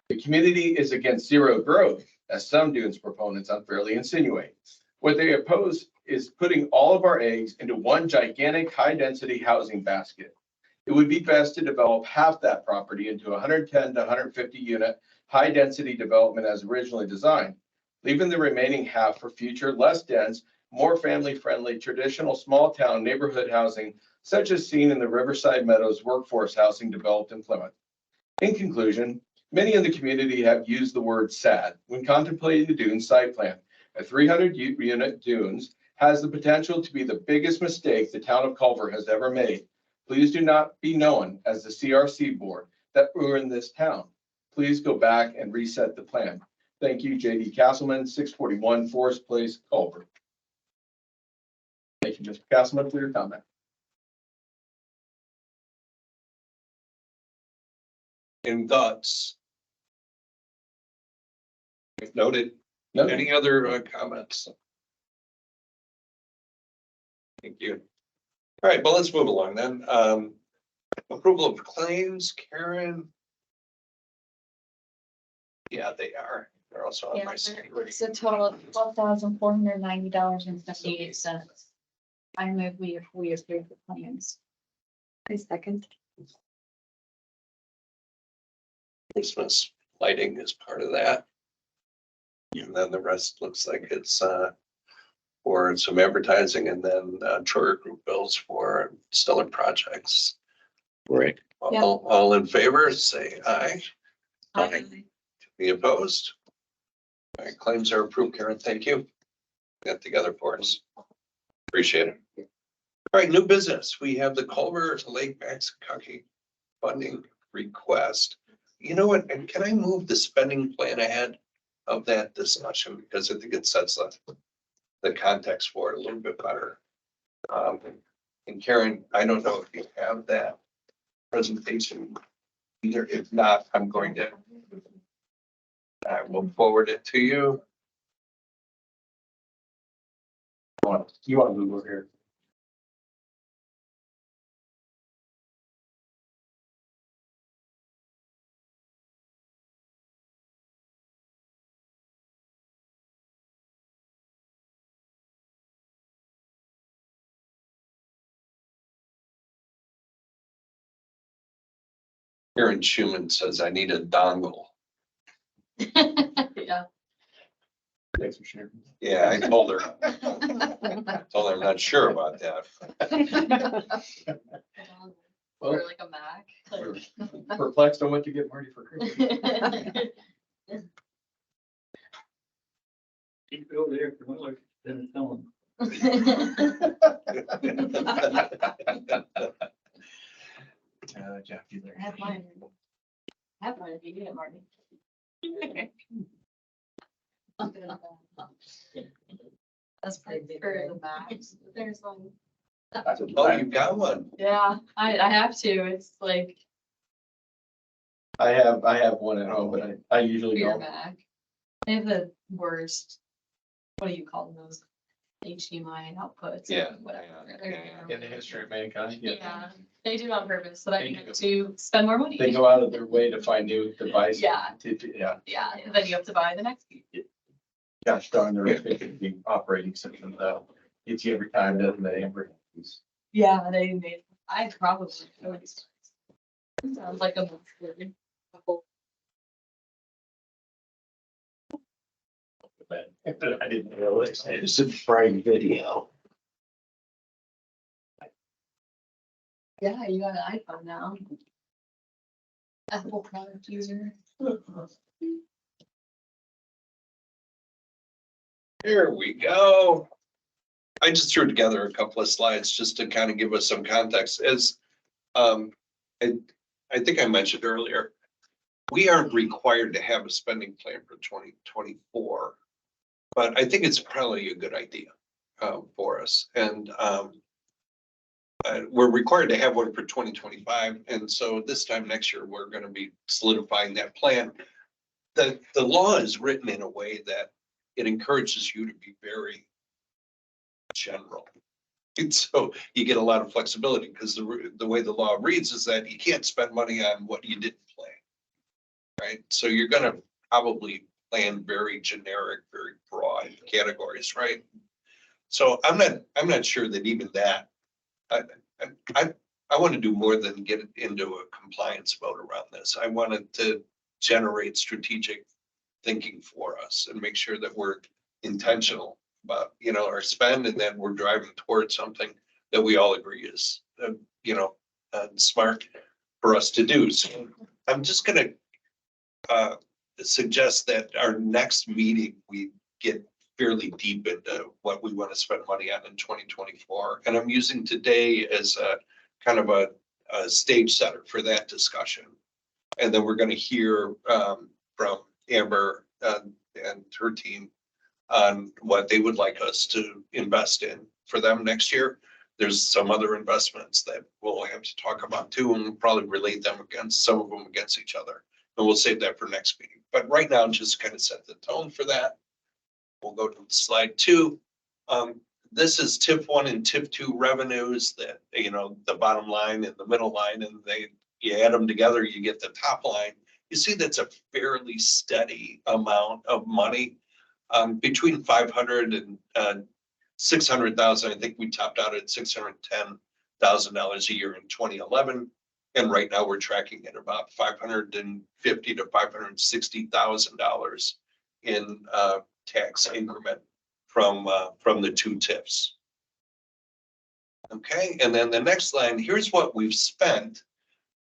The community is against zero growth, as some dunes proponents unfairly insinuate. What they oppose is putting all of our eggs into one gigantic high-density housing basket. It would be best to develop half that property into 110 to 150 unit high-density development as originally designed, leaving the remaining half for future, less dense, more family-friendly, traditional small-town neighborhood housing, such as seen in the Riverside Meadows workforce housing developed in Plymouth. In conclusion, many in the community have used the word sad when contemplating the dunes site plan. A 300-unit dunes has the potential to be the biggest mistake the town of Culver has ever made. Please do not be known as the CRC board that ruined this town. Please go back and reset the plan. Thank you, J.D. Castleman, 641 Forest Place, Culver. Thank you, Mr. Castleman, for your comment. Any thoughts? Noted. No. Any other comments? Thank you. All right, well, let's move along then. Approval of claims, Karen. Yeah, they are. They're also on Yeah, my screen. it's a total of $12,490.58. I move we approve the plans. I second. Christmas lighting is part of that. And then the rest looks like it's for some advertising and then Troyer Group bills for stellar projects. Right. Yeah. All in favor, say aye. Aye. Any opposed? All right, claims are approved, Karen. Thank you. Got together for us. Appreciate it. All right, new business. We have the Culver Lake Maxinkuckee funding request. You know what? And can I move the spending plan ahead of that discussion? Because I think it sets the context for it a little bit better. And Karen, I don't know if you have that presentation either. If not, I'm going to, I will forward it to you. You want to move over here? Karen Schumann says I need a dongle. Yeah. Thanks for sharing. Yeah, I told her. Told her I'm not sure about that. Or Well, like a Mac. we're perplexed on what to get Marty for Christmas. Keep it over there for my life, then tell him. Jackie there. I have mine. I have mine if you need it, Marty. That's pretty for the Macs. There's one. Oh, you got one. Yeah, I have to. It's like I have one at home, but I usually for your don't. Mac. They have the worst, what do you call those? HDMI outputs. or Yeah, Whatever. yeah, They're yeah. terrible. In the history of mankind, Yeah, they do it on purpose, so that They you do. have to spend more money. They go out of their way to find new devices. Yeah. Yeah, Yeah, and then you have to buy the next piece. gosh darn, they're the operating system though. It's you every time, doesn't it, Amber? Yeah, they made, I probably. Sounds like a word. I didn't realize. It's a bright video. Yeah, you got an iPhone now. Apple product user. Here we go. I just threw together a couple of slides just to kind of give us some context. As I think I mentioned earlier, we aren't required to have a spending plan for 2024, but I think it's probably a good idea for us. And we're required to have one for 2025. And so this time next year, we're going to be solidifying that plan. The law is written in a way that it encourages you to be very general. And so you get a lot of flexibility because the way the law reads is that you can't spend money on what you didn't plan. Right? So you're going to probably plan very generic, very broad categories, right? So I'm not sure that even that, I want to do more than get into a compliance vote around this. I wanted to generate strategic thinking for us and make sure that we're intentional about, our spend, and then we're driving towards something that we all agree is, smart for us to do. So I'm just gonna suggest that our next meeting, we get fairly deep into what we want to spend money on in 2024. And I'm using today as a kind of a stage setter for that discussion. And then we're going to hear from Amber and her team on what they would like us to invest in for them next year. There's some other investments that we'll have to talk about too, and we'll probably relate them against some of them against each other. And we'll save that for next meeting. But right now, just kind of set the tone for that. We'll go to slide 2. This is TIF 1 and TIF 2 revenues that, the bottom line and the middle line, and you add them together, you get the top line. you see that's a fairly steady amount of money. Between 500 and 600,000, I think we topped out at $610,000 a year in 2011. And right now we're tracking at about $550,000 to $560,000 in tax increment from the two TIFs. Okay, and then the next line, here's what we've spent.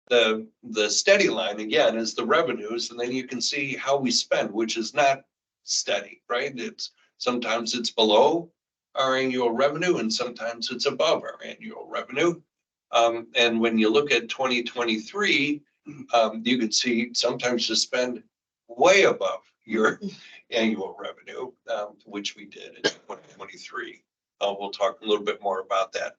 The steady line again is the revenues, and then you can see how we spend, which is not steady, right? Sometimes it's below our annual revenue and sometimes it's above our annual revenue. And when you look at 2023, you can see sometimes you spend way above your annual revenue, which we did in 2023. We'll talk a little bit more about that.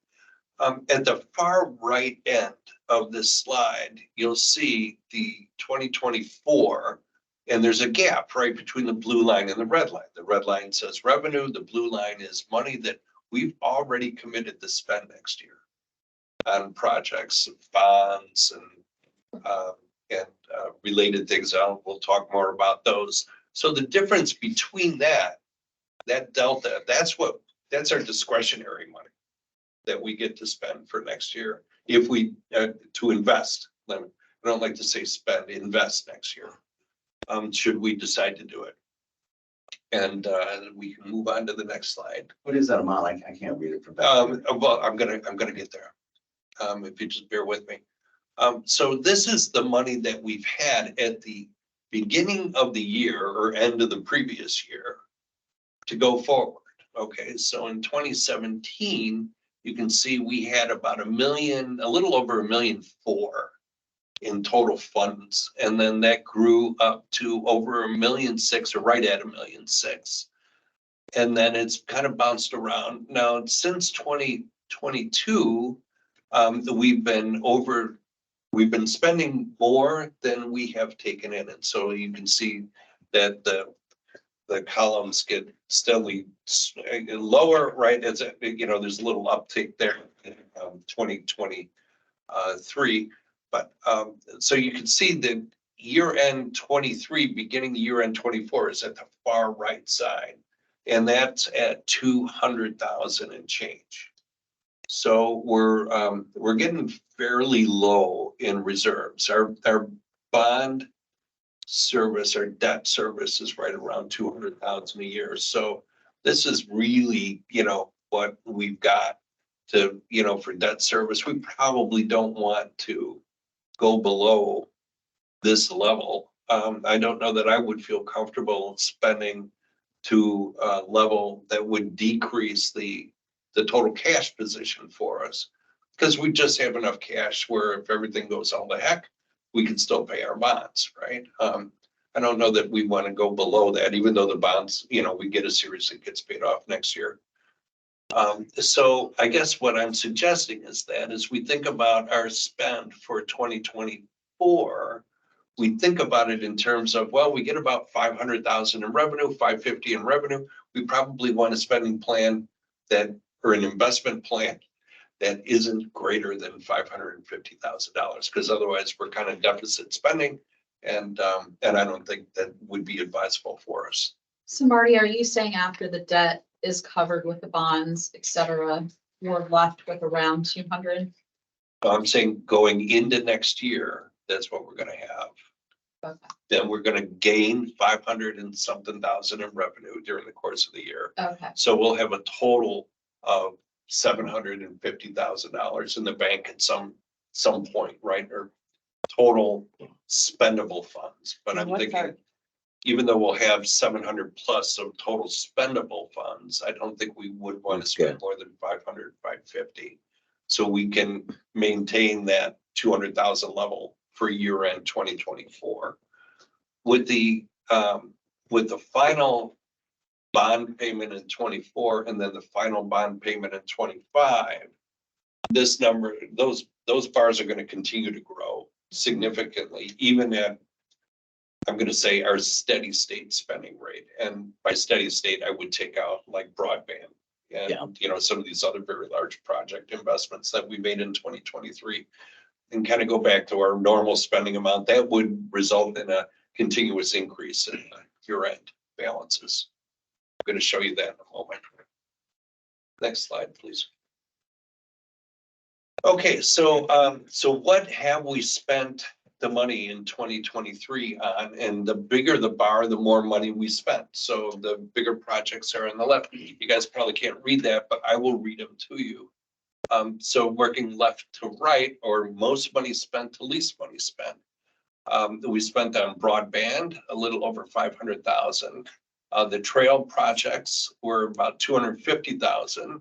At the far right end of this slide, you'll see the 2024, and there's a gap right between the blue line and the red line. The red line says revenue, the blue line is money that we've already committed to spend next year on projects, bonds, and related things. We'll talk more about those. So the difference between that delta, that's our discretionary money that we get to spend for next year. If we, to invest, I don't like to say spend, invest next year, should we decide to do it. And we can move on to the next slide. What is that amount? I can't read it from back. Well, I'm gonna get there. If you just bear with me. So this is the money that we've had at the beginning of the year or end of the previous year to go forward. Okay, so in 2017, you can see we had about a little over $1.4 million in total funds. And then that grew up to over $1.6 million, or right at $1.6 million. And then it's kind of bounced around. Now, since 2022, we've been spending more than we have taken in. And so you can see that the columns get steadily lower, right? As there's a little uptick there in 2023. But so you can see that year end 23, beginning the year end 24 is at the far right side. And that's at 200,000 and change. So we're getting fairly low in reserves. Our bond service, our debt service is right around 200,000 a year. So this is really, what we've got to, for debt service. We probably don't want to go below this level. I don't know that I would feel comfortable spending to a level that would decrease the total cash position for us, because we just have enough cash where if everything goes all the heck, we can still pay our bonds, right? I don't know that we want to go below that, even though the bonds, we get a series that gets paid off next year. So I guess what I'm suggesting is that as we think about our spend for 2024, we think about it in terms of, well, we get about 500,000 in revenue, 550 in revenue. We probably want a spending plan or an investment plan that isn't greater than $550,000, because otherwise we're kind of deficit spending, and I don't think that would be advisable for us. So Marty, are you saying after the debt is covered with the bonds, et cetera, we're left with around 200? I'm saying going into next year, that's what we're gonna have. Okay. Then we're gonna gain 500 and something thousand in revenue during the course of the year. Okay. So we'll have a total of $750,000 in the bank at some point, right? Or total spendable funds. But I'm thinking, even though we'll have 700 plus of total spendable funds, I don't think we would want to spend more than 500, 550. So we can maintain that 200,000 level for year end 2024. With the final bond payment in 24 and then the final bond payment in 25, this number, those bars are going to continue to grow significantly, even at, I'm going to say, our steady state spending rate. And by steady state, I would take out like broadband and some of these other very large project investments that we made in 2023. and kind of go back to our normal spending amount, that would result in a continuous increase in year-end balances. I'm going to show you that in a moment. Next slide, please. Okay, so what have we spent the money in 2023 on? And the bigger the bar, the more money we spent. So the bigger projects are on the left. You guys probably can't read that, but I will read them to you. So working left to right, or most money spent to least money spent. We spent on broadband a little over 500,000. The trail projects were about 250,000.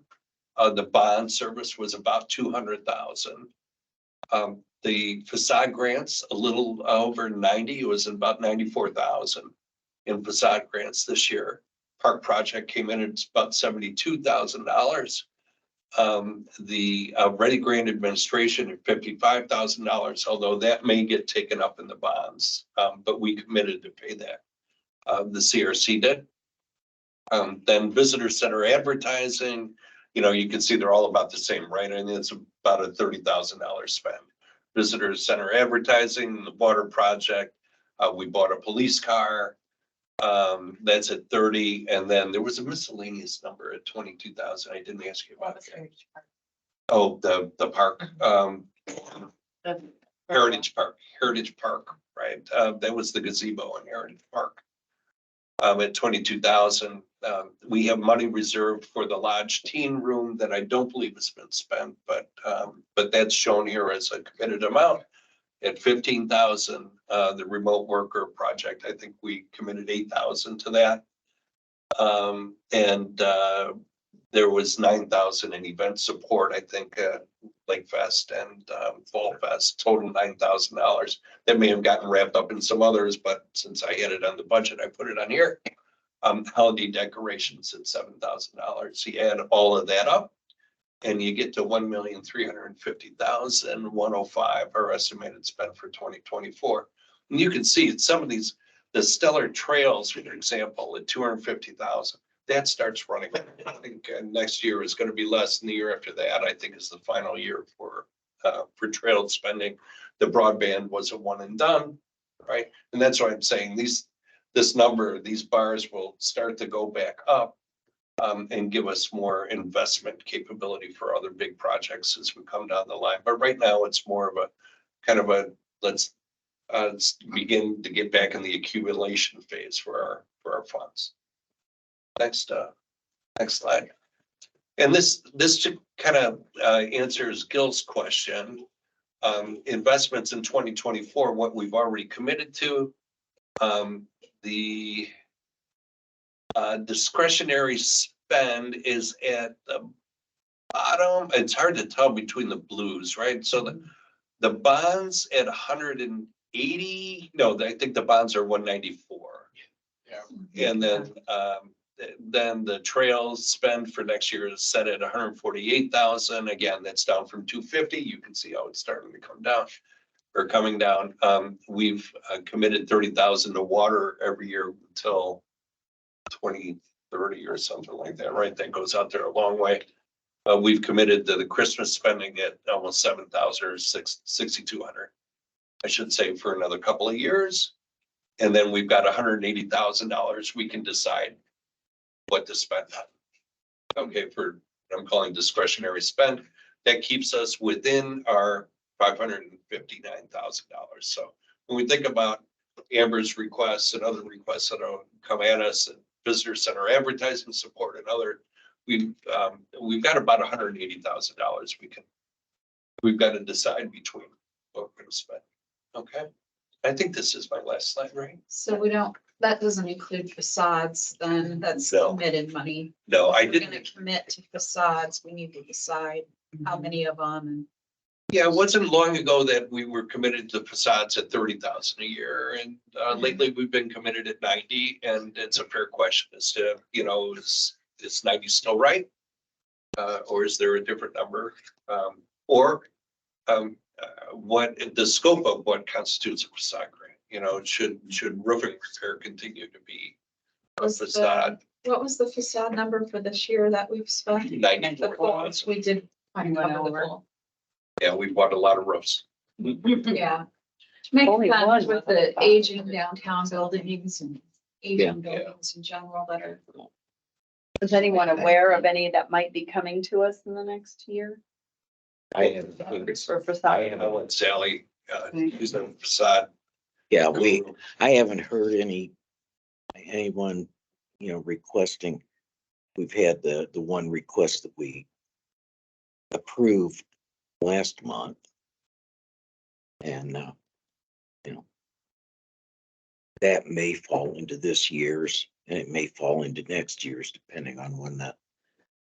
The bond service was about 200,000. The facade grants, a little over 90, it was about 94,000 in facade grants this year. Park project came in at about $72,000. The Ready Grant administration at $55,000, although that may get taken up in the bonds, but we committed to pay that. The CRC did. Then visitor center advertising, you can see they're all about the same, right? And it's about a $30,000 spend. Visitor center advertising, the water project, we bought a police car. That's at 30, and then there was a miscellaneous number at 22,000. I didn't ask you about that. Oh, the park, Heritage Park, right? That was the gazebo in Heritage Park. At 22,000, we have money reserved for the lodge teen room that I don't believe has been spent, but that's shown here as a committed amount. At 15,000, the remote worker project, I think we committed 8,000 to that. And there was 9,000 in event support, I think, Lake Fest and Fall Fest, total $9,000. That may have gotten wrapped up in some others, but since I had it on the budget, I put it on here. Holiday decorations at $7,000. You add all of that up, and you get to $1,350,105, our estimated spend for 2024. And you can see some of these, the Stellar Trails, for example, at 250,000, that starts running. I think next year is going to be less than the year after that. I think is the final year for trail spending. The broadband was a one and done, right? And that's why I'm saying these bars will start to go back up. And give us more investment capability for other big projects as we come down the line. But right now, it's more of a kind of a let's begin to get back in the accumulation phase for our funds. Next slide. And this kind of answers Gil's question. Investments in 2024, what we've already committed to. The discretionary spend is at the bottom. It's hard to tell between the blues, right? So the bonds at 180, no, I think the bonds are 194. Yeah. And then the trails spend for next year is set at 148,000. Again, that's down from 250. You can see how it's starting to come down or coming down. We've committed 30,000 to water every year until 2030 or something like that, right? That goes out there a long way. We've committed to the Christmas spending at almost 7,000 or 6,200, I should say, for another couple of years. And then we've got $180,000 we can decide what to spend on. Okay, for I'm calling discretionary spend. That keeps us within our $559,000. So when we think about Amber's requests and other requests that come at us, and visitor center advertising support and other, we've got about $180,000 we've got to decide between what we're going to spend. Okay, I think this is my last slide, right? So that doesn't include facades, then that's No. committed money. No, I If we're didn't. gonna commit to facades, we need to decide how many of them and. Yeah, it wasn't long ago that we were committed to facades at 30,000 a year, and lately we've been committed at 90. And it's a fair question as to, is 90 still right, or is there a different number, or what the scope of what constitutes a facade grant? Should roofing repair continue to be a facade? What was the facade number for this year that we've spent? 94,000. We did. We went over. Yeah, we bought a lot of roofs. Yeah. Make Only sense one. with the aging downtown buildings and Yeah. aging buildings in general that are. Is anyone aware of any that might be coming to us in the next year? I haven't, For I facade? haven't, And Sally, use the facade. yeah, I haven't heard anyone, requesting. We've had the one request that we approved last month. And, that may fall into this year's and it may fall into next year's, depending on when the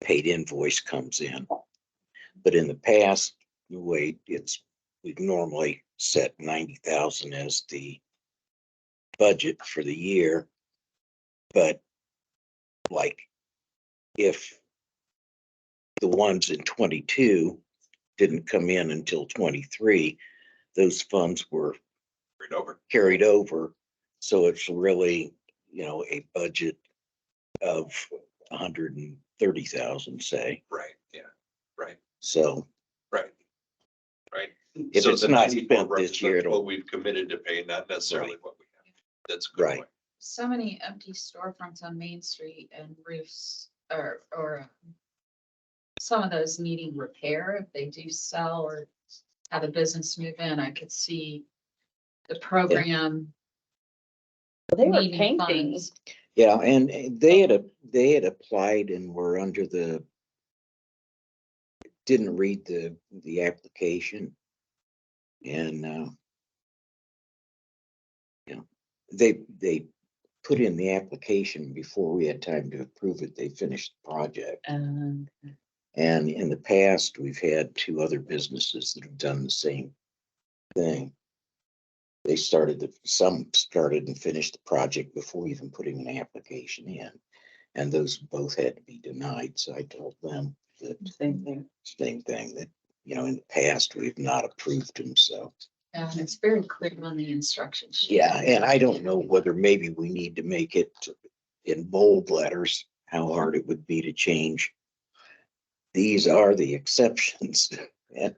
paid invoice comes in. But in the past, the way we've normally set 90,000 as the budget for the year. But like, if the ones in 22 didn't come in until 23, those funds were Right over. carried over. So it's really, a budget of 130,000, say. Right, yeah, right, So right. Right. if So it's the not 94 spent this year, represents it'll, what we've committed to pay, not necessarily what we have. That's a good Right. point. So many empty storefronts on Main Street and roofs or some of those needing repair if they do sell or have a business move in. I could see the program. They were needing painting. funds. yeah, and they had applied and were under didn't read the application. And, they put in the application before we had time to approve it. They finished the project. And in the past, we've had two other businesses that have done the same thing. Some started and finished the project before even putting an application in. And those both had to be denied. So I told them that Same thing. same thing, that, in the past, we've not approved them. So, And it's very clear on the instruction sheet. yeah, and I don't know whether maybe we need to make it in bold letters, how hard it would be to change. These are the exceptions, and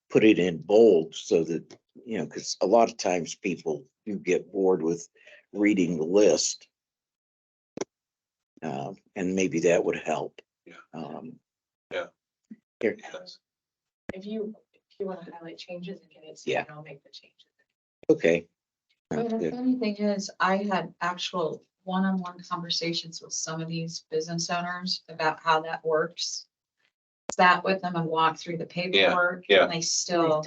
put it in bold so that, because a lot of times people do get bored with reading the list. And maybe that would help. Yeah. Here, Yes. If you want to highlight changes and get it, Yeah. I'll make the changes. okay. But Sounds the good. funny thing is, I had actual one-on-one conversations with some of these business owners about how that works. Sat with them and walked through the paperwork. yeah. And they still,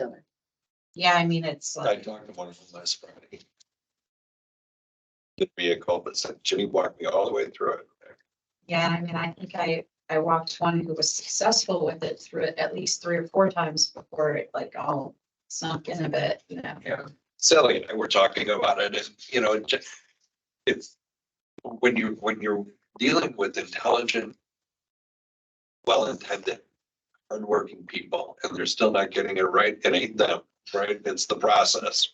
yeah, I mean, it's I like, talked to one of them last Friday. The vehicle, but said Jimmy walked me all the way through it. yeah, I mean, I think I walked one who was successful with it through it at least 3 or 4 times before it like all sunk in a bit, Yeah. Sally and I were talking about it and, it's when you're dealing with intelligent, well-intended, hardworking people and they're still not getting it right, it ain't them, right? It's the process.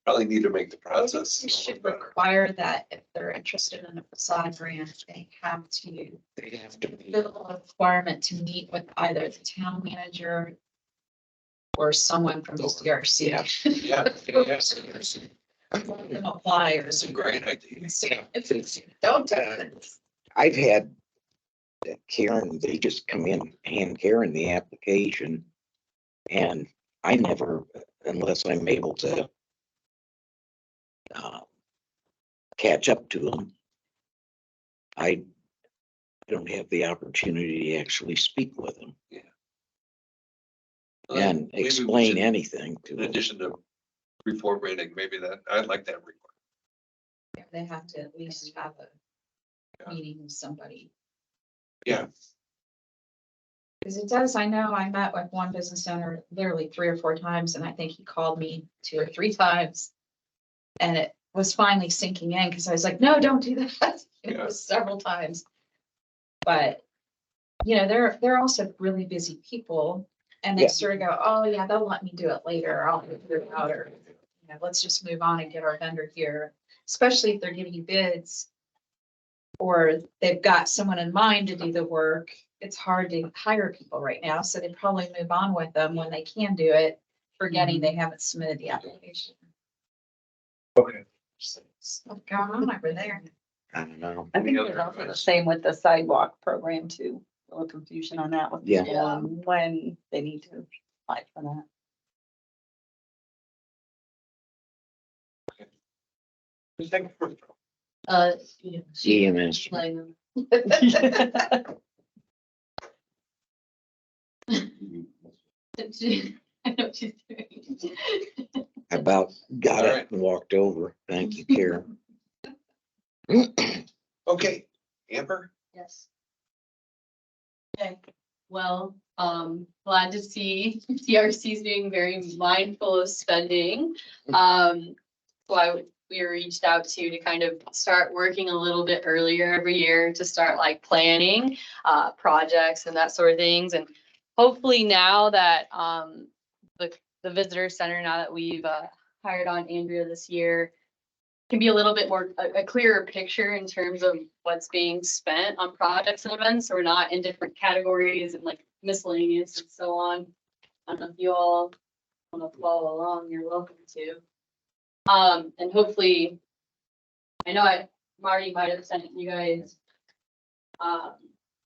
Probably need to make the process. You should require that if they're interested in a facade grant, they have to They have to be. fill a requirement to meet with either the town manager or someone from the CRC. Yeah. Yes. Apply or It's a great idea. don't do it. I've had Karen, they just come in, hand Karen the application. And I never, unless I'm able to catch up to them, I don't have the opportunity to actually speak with them and Maybe we explain should, anything to in them. addition to report rating, maybe that, I'd like that report. They have to at least have a Yeah. meeting with somebody. Yeah. Because it does, I know I met with one business owner literally 3 or 4 times, and I think he called me 2 or 3 times. And it was finally sinking in, because I was like, no, don't do that. It Yeah. was several times. But, they're also really busy people, and they Yeah. sort of go, oh, yeah, they'll let me do it later, I'll figure it out, or, let's just move on and get our vendor here. Especially if they're giving you bids, or they've got someone in mind to do the work. It's hard to hire people right now, so they probably move on with them when they can do it. forgetting they haven't submitted the application. Okay. What's going on over there? I don't know. I think it's also the same with the sidewalk program too. A little confusion on that with Yeah. people and when they need to apply for that. EMS. Like, I know what she's doing. I about got All it right. and walked over. Thank you, Karen. Okay, Amber? Yes. Okay, well, glad to see TRC is being very mindful of spending. We were reached out to kind of start working a little bit earlier every year to start like planning, projects and that sort of things. And hopefully now that, the visitor center, now that we've, hired on Andrea this year, can be a little bit more, a clearer picture in terms of what's being spent on projects and events. So we're not in different categories and like miscellaneous and so on. I don't know if you all want to follow along, you're welcome to. And hopefully, I know Marty might have sent you guys,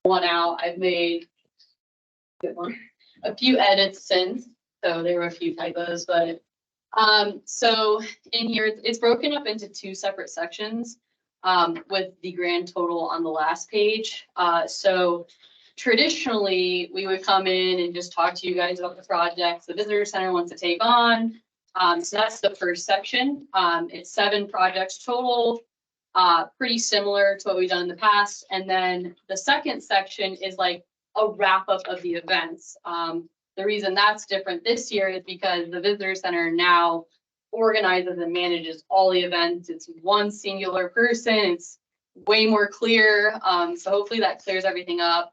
one out. I've made a few edits since, so there were a few typos, but so in here, it's broken up into two separate sections, with the grand total on the last page. So traditionally, we would come in and just talk to you guys about the projects the visitor center wants to take on. So that's the first section. It's 7 projects total, pretty similar to what we've done in the past. And then the second section is like a wrap up of the events. The reason that's different this year is because the visitor center now organizes and manages all the events. It's one singular person. It's way more clear. So hopefully that clears everything up.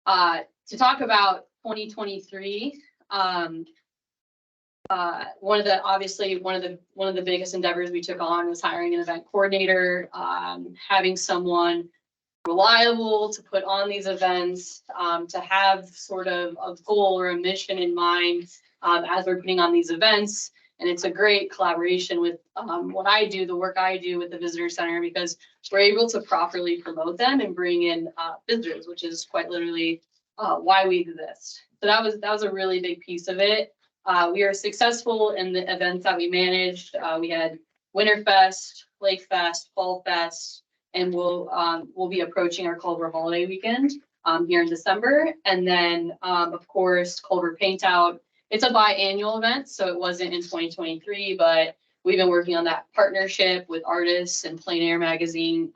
To talk about 2023, one of the biggest endeavors we took on was hiring an event coordinator, having someone reliable to put on these events, to have sort of a goal or a mission in mind, as we're putting on these events. And it's a great collaboration with, what I do, the work I do with the visitor center, because we're able to properly promote them and bring in, visitors, which is quite literally, why we exist. So that was a really big piece of it. We are successful in the events that we managed. We had Winterfest, Lake Fest, Fall Fest, and we'll be approaching our Culver holiday weekend here in December. And then, of course, Culver Paint Out. It's a biannual event, so it wasn't in 2023, but we've been working on that partnership with artists and Plein Air Magazine.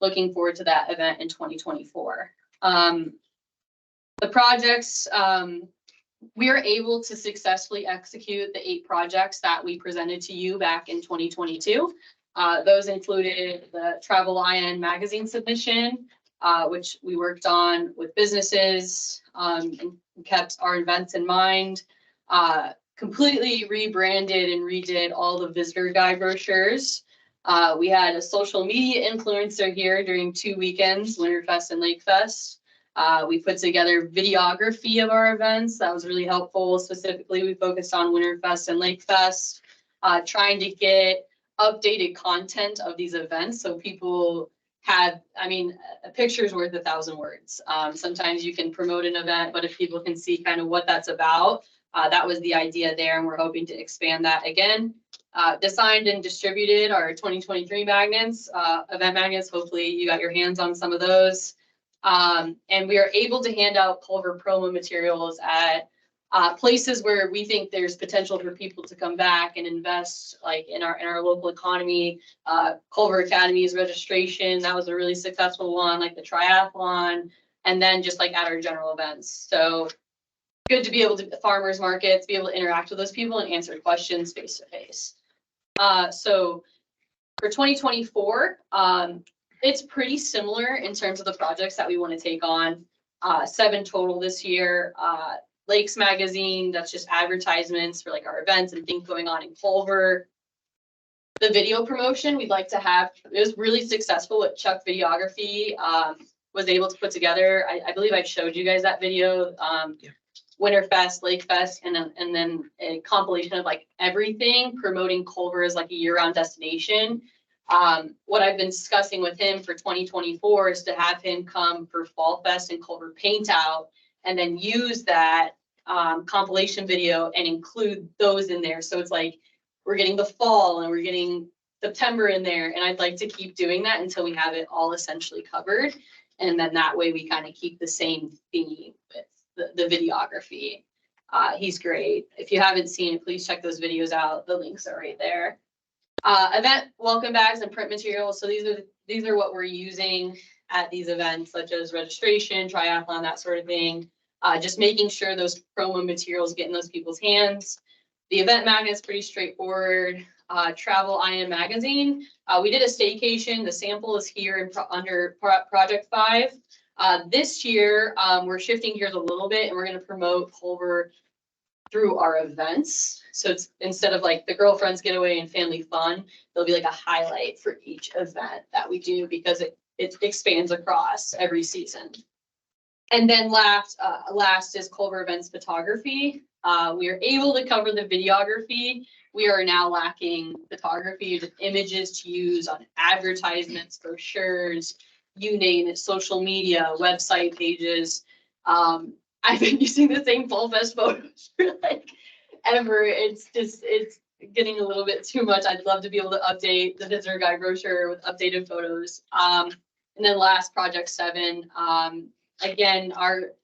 Looking forward to that event in 2024. The projects, we are able to successfully execute the 8 projects that we presented to you back in 2022. Those included the Travel IN magazine submission, which we worked on with businesses, and kept our events in mind. Completely rebranded and redid all the visitor guide brochures. We had a social media influencer here during 2 weekends, Winterfest and Lake Fest. We put together videography of our events. That was really helpful. Specifically, we focused on Winterfest and Lake Fest, trying to get updated content of these events. So people had, a picture's worth 1,000 words. Sometimes you can promote an event, but if people can see kind of what that's about, that was the idea there. And we're hoping to expand that again. Designed and distributed our 2023 magnets, event magnets. Hopefully you got your hands on some of those. And we are able to hand out Culver promo materials at places where we think there's potential for people to come back and invest, like in our local economy. Culver Academy's registration, that was a really successful one, like the triathlon, and then just like at our general events. So good to be able to farmers markets, be able to interact with those people and answer questions face to face. So for 2024, it's pretty similar in terms of the projects that we want to take on. 7 total this year. Lakes Magazine, that's just advertisements for like our events and things going on in Culver. The video promotion we'd like to have, it was really successful with Chuck Videography, was able to put together. I believe I showed you guys that video. Winterfest, Lake Fest, and then a compilation of like everything promoting Culver as like a year-round destination. What I've been discussing with him for 2024 is to have him come for Fall Fest and Culver Paint Out, and then use that compilation video and include those in there. So it's like we're getting the fall and we're getting September in there, and I'd like to keep doing that until we have it all essentially covered. And then that way we kind of keep the same theme with the videography. He's great. If you haven't seen it, please check those videos out. The links are right there. Event welcome bags and print materials. So these are what we're using at these events, such as registration, triathlon, that sort of thing. Just making sure those promo materials get in those people's hands. The event magnet is pretty straightforward. Travel IM magazine. We did a staycation. The sample is here under Project 5. This year, we're shifting gears a little bit, and we're going to promote Culver through our events. So it's instead of like the girlfriend's getaway and family fun, there'll be like a highlight for each event that we do, because it expands across every season. And then last is Culver events photography. We are able to cover the videography. We are now lacking photography, just images to use on advertisements, brochures, you name it, social media, website pages. I've been using the same Fall Fest photos for like ever. It's getting a little bit too much. I'd love to be able to update the visitor guide brochure with updated photos. And then last, Project 7. Again, our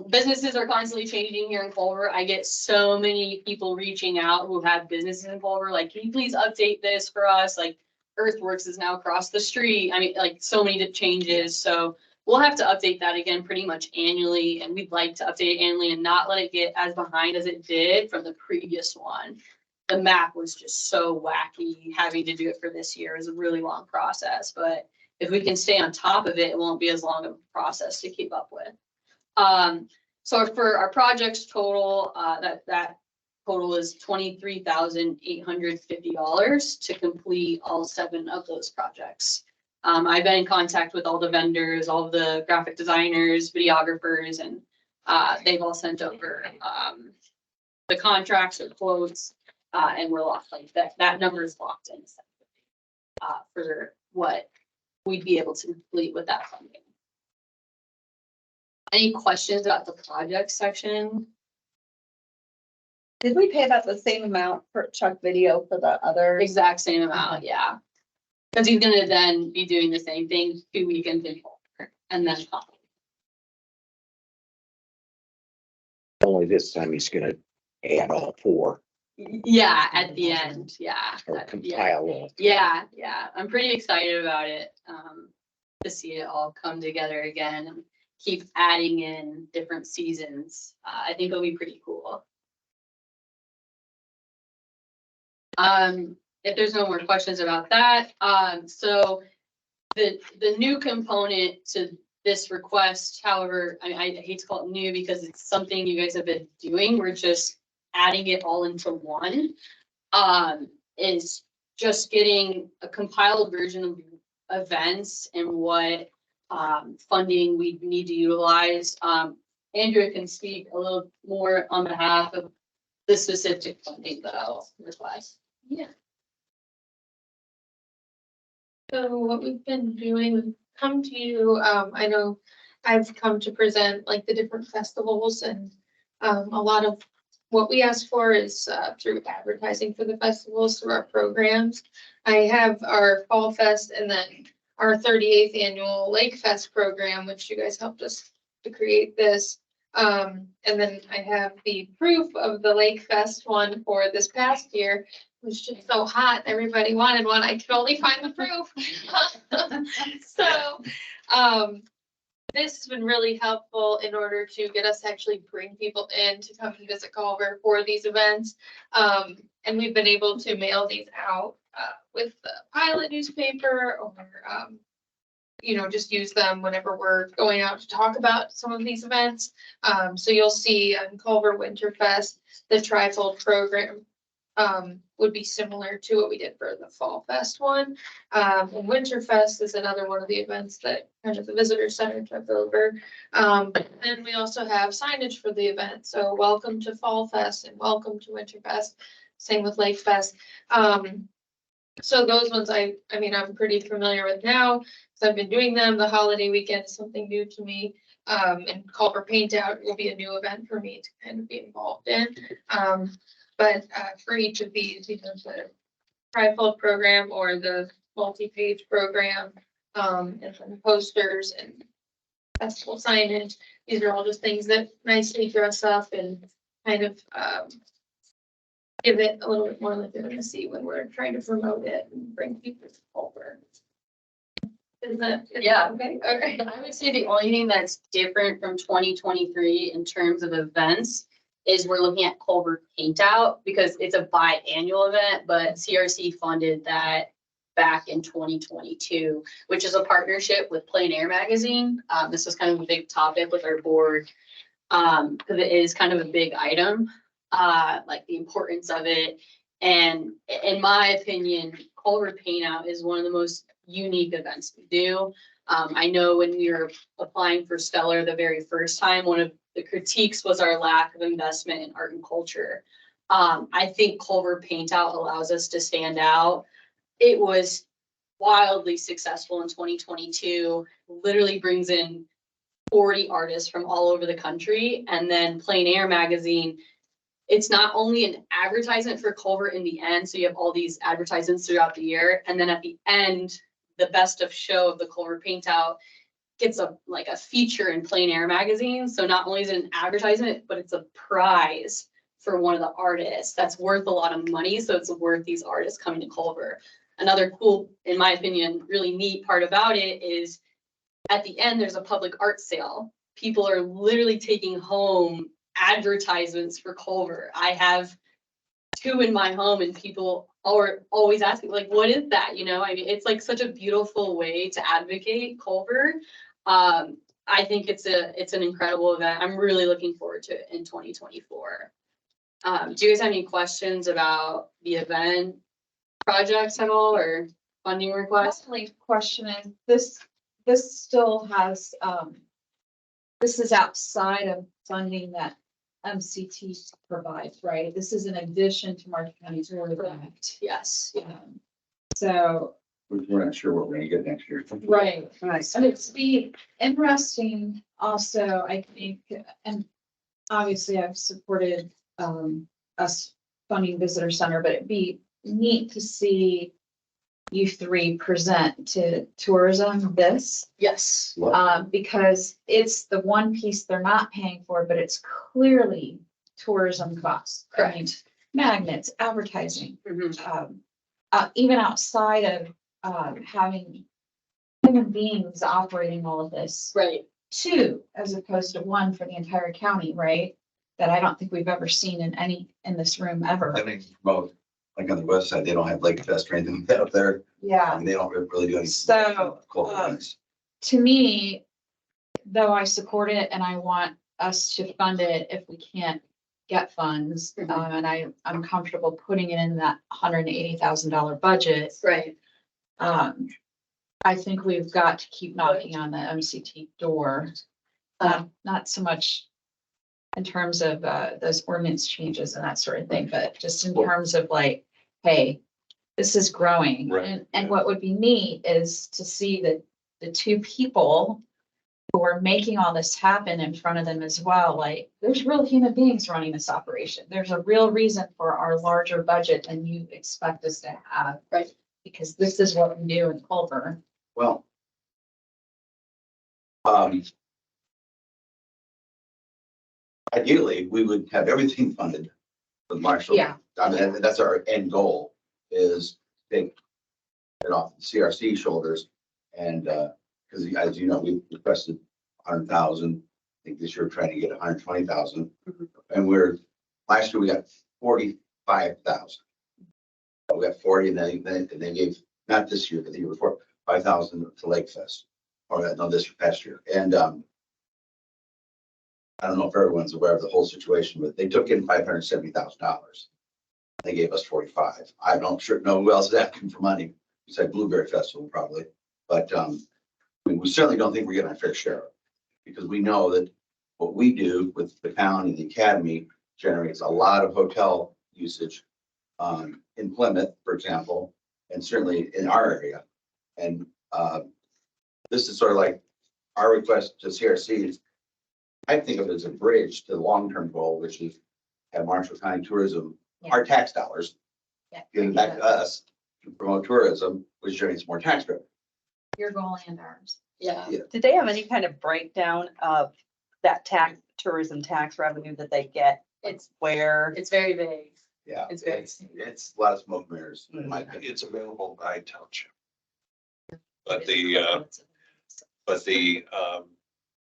businesses are constantly changing here in Culver. I get so many people reaching out who have businesses in Culver, like, can you please update this for us? Like, Earthworks is now across the street. I mean, like, so many changes. So we'll have to update that again pretty much annually, and we'd like to update it annually and not let it get as behind as it did from the previous one. The map was just so wacky. Having to do it for this year is a really long process, but if we can stay on top of it, it won't be as long of a process to keep up with. So for our projects total, that total is $23,850 to complete all 7 of those projects. I've been in contact with all the vendors, all the graphic designers, videographers, and they've all sent over the contracts or quotes, and we're locked. Like that number is locked in for what we'd be able to complete with that funding. Any questions about the project section? Did we pay about the same amount for Chuck Video for the other? Exact same amount, yeah. Because he's gonna then be doing the same thing 2 weekends in Culver, and then Only this time he's gonna add all 4 yeah, at the end, yeah. or at the end. compile all. Yeah, I'm pretty excited about it, to see it all come together again and keep adding in different seasons. I think it'll be pretty cool. If there's no more questions about that, so the new component to this request, however, I hate to call it new because it's something you guys have been doing. We're just adding it all into one. Is just getting a compiled version of events and what funding we need to utilize. Andrea can speak a little more on behalf of the specific funding that I'll request. Yeah. So what we've been doing, we've come to you, I know I've come to present like the different festivals, and a lot of what we ask for is through advertising for the festivals, through our programs. I have our Fall Fest and then our 38th annual Lake Fest program, which you guys helped us to create this. And then I have the proof of the Lake Fest one for this past year. It was just so hot. Everybody wanted one. I could only find the proof. So this has been really helpful in order to get us to actually bring people in to come and visit Culver for these events. And we've been able to mail these out with the pilot newspaper, or just use them whenever we're going out to talk about some of these events. So you'll see on Culver Winterfest, the Trifold program would be similar to what we did for the Fall Fest one. And Winterfest is another one of the events that kind of the visitor center took over. And we also have signage for the event. So welcome to Fall Fest and welcome to Winterfest. Same with Lake Fest. So those ones I mean, I'm pretty familiar with now because I've been doing them. The holiday weekend is something new to me. And Culver Paint Out will be a new event for me to kind of be involved in. But for each of these, either the trifold program or the multi-page program, and then posters and festival signage, these are all just things that nicely dress up and kind of give it a little bit more legitimacy when we're trying to promote it and bring people to Culver. Is that Yeah. okay? Okay. I would say the only thing that's different from 2023 in terms of events is we're looking at Culver Paint Out because it's a biannual event, but CRC funded that back in 2022, which is a partnership with Plein Air Magazine. This was kind of a big topic with our board because it is kind of a big item, like the importance of it. And in my opinion, Culver Paint Out is one of the most unique events we do. I know when we were applying for Stellar the very first time, one of the critiques was our lack of investment in art and culture. I think Culver Paint Out allows us to stand out. It was wildly successful in 2022, literally brings in 40 artists from all over the country. And then Plein Air Magazine, it's not only an advertisement for Culver in the end, so you have all these advertisements throughout the year, and then at the end, the best of show of the Culver Paint Out gets a feature in Plein Air Magazine. So not only is it an advertisement, but it's a prize for one of the artists that's worth a lot of money. So it's worth these artists coming to Culver. Another cool, in my opinion, really neat part about it is at the end, there's a public art sale. People are literally taking home advertisements for Culver. I have 2 in my home and people are always asking like, what is that? You know, I mean, it's like such a beautiful way to advocate Culver. I think it's an incredible event. I'm really looking forward to it in 2024. Do you guys have any questions about the event projects at all or funding requests? Definitely questioning, this still has, this is outside of funding that MCT provides, right? This is in addition to Martin County's Word Act. Yes. So, We're not sure what we're gonna get next year. right. Right. And it's be interesting also, I think, and obviously I've supported us funding visitor center, but it'd be neat to see you 3 present to tourism this. Yes. Because it's the one piece they're not paying for, but it's clearly tourism costs. I mean, magnets, advertising, even outside of having human beings operating all of this. Right. 2, as opposed to 1 for the entire county, right? That I don't think we've ever seen in this room ever. I think most, like on the west side, they don't have Lake Fest or anything like that up there. Yeah. And they don't really do anything. So, Cool events. to me, though I support it and I want us to fund it if we can't get funds, and I'm comfortable putting it in that $180,000 budget. Right. I think we've got to keep knocking on the MCT door. Not so much in terms of those ordinance changes and that sort of thing, but just in terms of like, hey, this is growing. Right. And what would be neat is to see that the 2 people who are making all this happen in front of them as well. Like, there's real human beings running this operation. There's a real reason for our larger budget than you expect us to have. Right. Because this is what we do in Culver. Well. Ideally, we would have everything funded with Marshall. Yeah. I mean, that's our end goal, is take it off the CRC shoulders. And, because as you know, we requested 100,000. I think this year we're trying to get 120,000. And last year we got 45,000. We got 40 and then they gave, not this year, but the year before, 5,000 to Lake Fest. Or no, this past year. And, I don't know if everyone's aware of the whole situation, but they took in $570,000. They gave us 45. I don't sure know who else is asking for money. Besides Blueberry Festival probably, but I mean, we certainly don't think we're getting our fair share. Because we know that what we do with the town and the academy generates a lot of hotel usage in Plymouth, for example, and certainly in our area. And this is sort of like our request to CRC. I think of it as a bridge to the long-term goal, which is have Marshall County tourism, our tax dollars, Yeah. giving back to us to promote tourism, which generates more tax revenue. Your goal and ours. Yeah. Did they have any kind of breakdown of that tourism tax revenue that they get? It's, Where? it's very vague. Yeah, It's very- it's a lot of smoke mirrors, in my opinion. It's available by township. But the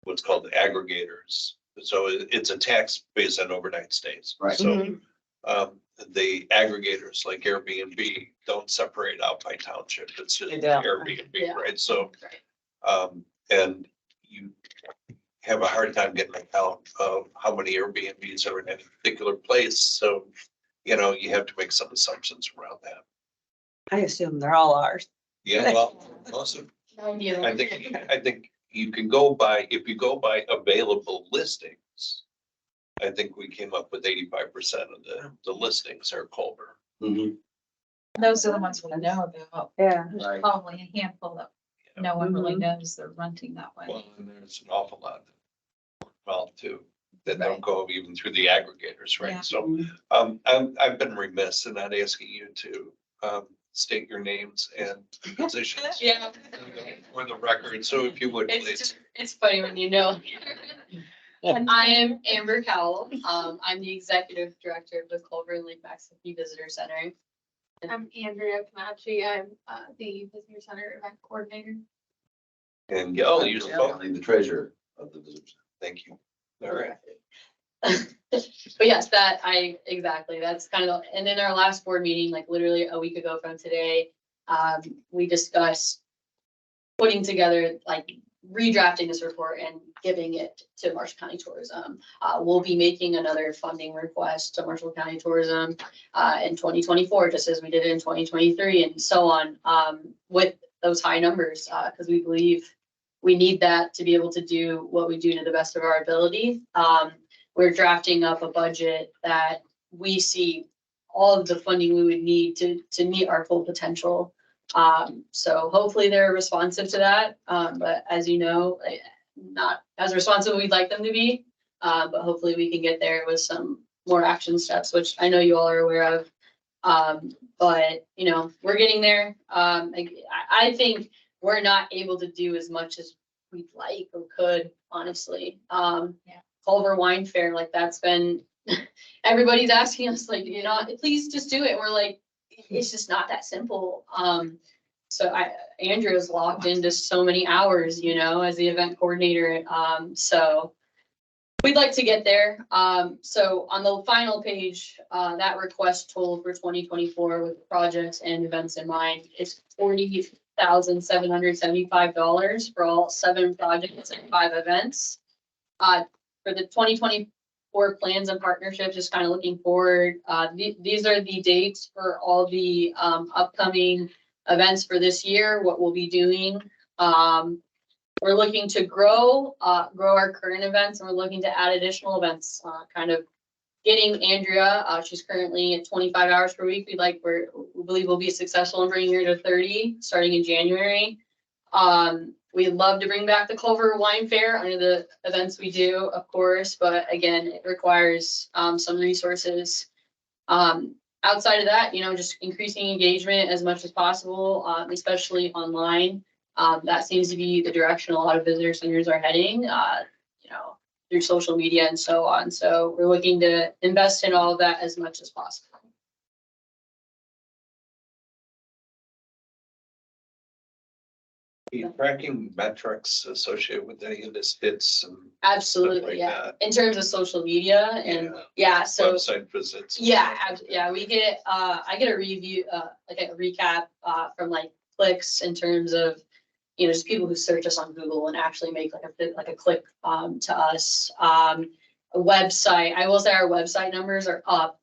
what's called the aggregators, so it's a tax based on overnight stays. Right. So the aggregators like Airbnb don't separate out by township, it's just They don't. Airbnb, Yeah. right? So Right. and you have a hard time getting a count of how many Airbnbs are in any particular place, so you know, you have to make some assumptions around that. I assume they're all ours. Yeah, well, awesome. Yeah. I think you can go by, if you go by available listings, I think we came up with 85% of the listings are Culver. Mhm. Those are the ones we know about. Yeah. There's Right. probably a handful that no one really knows they're renting that way. Well, and there's an awful lot, well, too, that don't Right. go even through the aggregators, Yeah. right? So, I've been remiss in not asking you to, state your names and positions. Yeah. For the record, so if you would, It's please. just, it's funny when you know. And I am Amber Cowell. I'm the executive director of the Culver and Lake Maxinkuckee Visitor Center. I'm Andrea Comanche. I'm the visitor center event coordinator. And Gail, you spoke. Definitely the treasurer of the visitors. Thank you. All right. But yes, exactly, that's kind of, and in our last board meeting, like literally a week ago from today, we discussed putting together, like redrafting this report and giving it to Marshall County Tourism. We'll be making another funding request to Marshall County Tourism in 2024, just as we did in 2023 and so on, with those high numbers, because we believe we need that to be able to do what we do to the best of our ability. We're drafting up a budget that we see all of the funding we would need to meet our full potential. So hopefully they're responsive to that. But as you know, not as responsive as we'd like them to be. But hopefully we can get there with some more action steps, which I know you all are aware of. But you know, we're getting there. I think we're not able to do as much as we'd like or could, honestly. Culver Wine Fair, like that's been, everybody's asking us, like, you know, please just do it. We're like, it's just not that simple. So Andrea's locked into so many hours, you know, as the event coordinator. So we'd like to get there. So on the final page, that request total for 2024 with projects and events in mind is $40,775 for all 7 projects and 5 events. For the 2024 plans and partnerships, just kind of looking forward, these are the dates for all the upcoming events for this year, what we'll be doing. We're looking to grow our current events, and we're looking to add additional events, kind of getting Andrea, she's currently at 25 hours per week. We believe we'll be successful in bringing her to 30, starting in January. We'd love to bring back the Culver Wine Fair under the events we do, of course, but again, it requires some resources. Outside of that, you know, just increasing engagement as much as possible, especially online. That seems to be the direction a lot of visitor centers are heading, you know, through social media and so on. So we're looking to invest in all of that as much as possible. Are you tracking metrics associated with any of this hits and Absolutely, like yeah. that. In terms of social media and, so. website visits? Yeah, we get, I get a review, like a recap, from like clicks in terms of, you know, just people who search us on Google and actually make like a click, to us. A website, I will say our website numbers are up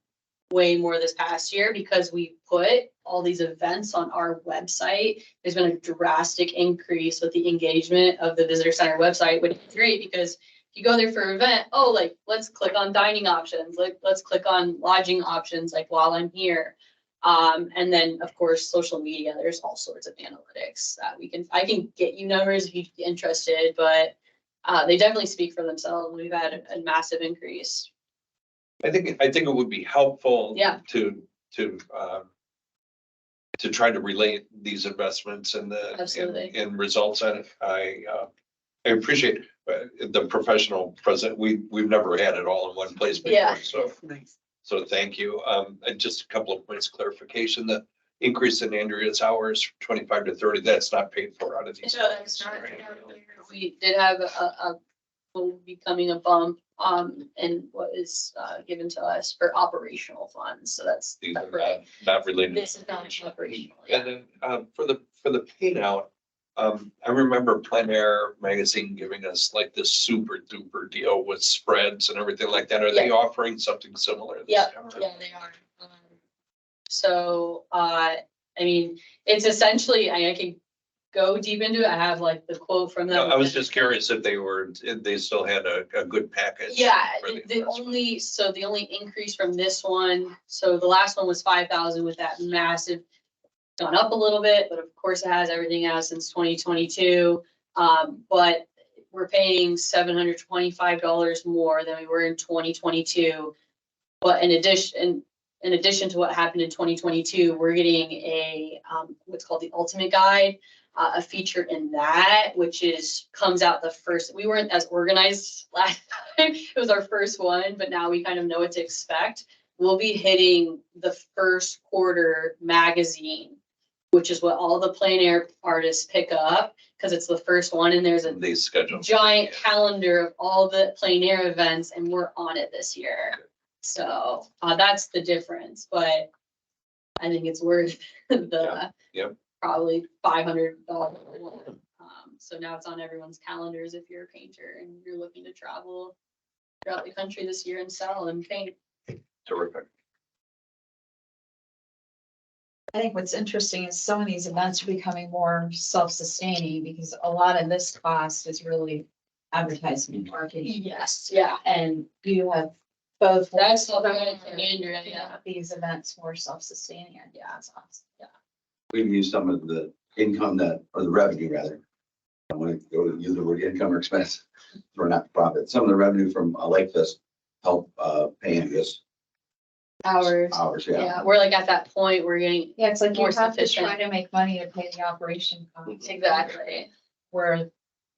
way more this past year because we put all these events on our website. There's been a drastic increase with the engagement of the visitor center website, which is great because if you go there for an event, oh, like, let's click on dining options, like, let's click on lodging options, like, while I'm here. And then, of course, social media, there's all sorts of analytics that I can get you numbers if you're interested, but they definitely speak for themselves. We've had a massive increase. I think it would be helpful. Yeah. To try to relate these investments and Absolutely. and results. And I appreciate the professional president. We've never had it all in one place before. Yeah. So thank you. And just a couple of points of clarification, the increase in Andrea's hours, 25 to 30, that's not paid for out of these. No, that's not. We did have will be coming a bump, and what is, given to us for operational funds. So that's. These are not related. This is not operational. Yeah. And then, for the paid out, I remember Plein Air magazine giving us like this super duper deal with spreads and everything like that. Are they offering something similar? this Yeah, time? yeah, they are. So, I mean, it's essentially, I can go deep into it. I have like the quote from them. No, I was just curious if they still had a good package. Yeah, for the investment. the only increase from this one, so the last one was 5,000 with that massive, gone up a little bit, but of course it has, everything has since 2022. But we're paying $725 more than we were in 2022. But in addition to what happened in 2022, we're getting a, what's called the Ultimate Guide, a feature in that, which comes out the first, we weren't as organized last time. It was our first one, but now we kind of know what to expect. We'll be hitting the first quarter magazine, which is what all the plein air artists pick up because it's the first one, and there's a They schedule. giant calendar of all the plein air events, and we're on it this year. So that's the difference, but I think it's worth the probably $500. So now it's on everyone's calendars if you're a painter and you're looking to travel throughout the country this year and sell and paint. Terrific. I think what's interesting is some of these events are becoming more self-sustaining because a lot of this cost is really advertising and marketing. Yes, yeah. And you have both. That's all right to Andrea, yeah. These events more self-sustaining, and yeah, it's awesome. Yeah. We've used some of the income or the revenue rather. I want to go use the word income or expense for not profit. Some of the revenue from Lake Fest help paying this Hours. yeah. Yeah, we're like at that point, we're getting. Yeah, it's like you More have to sufficient. try to make money to pay the operation costs. Exactly. Where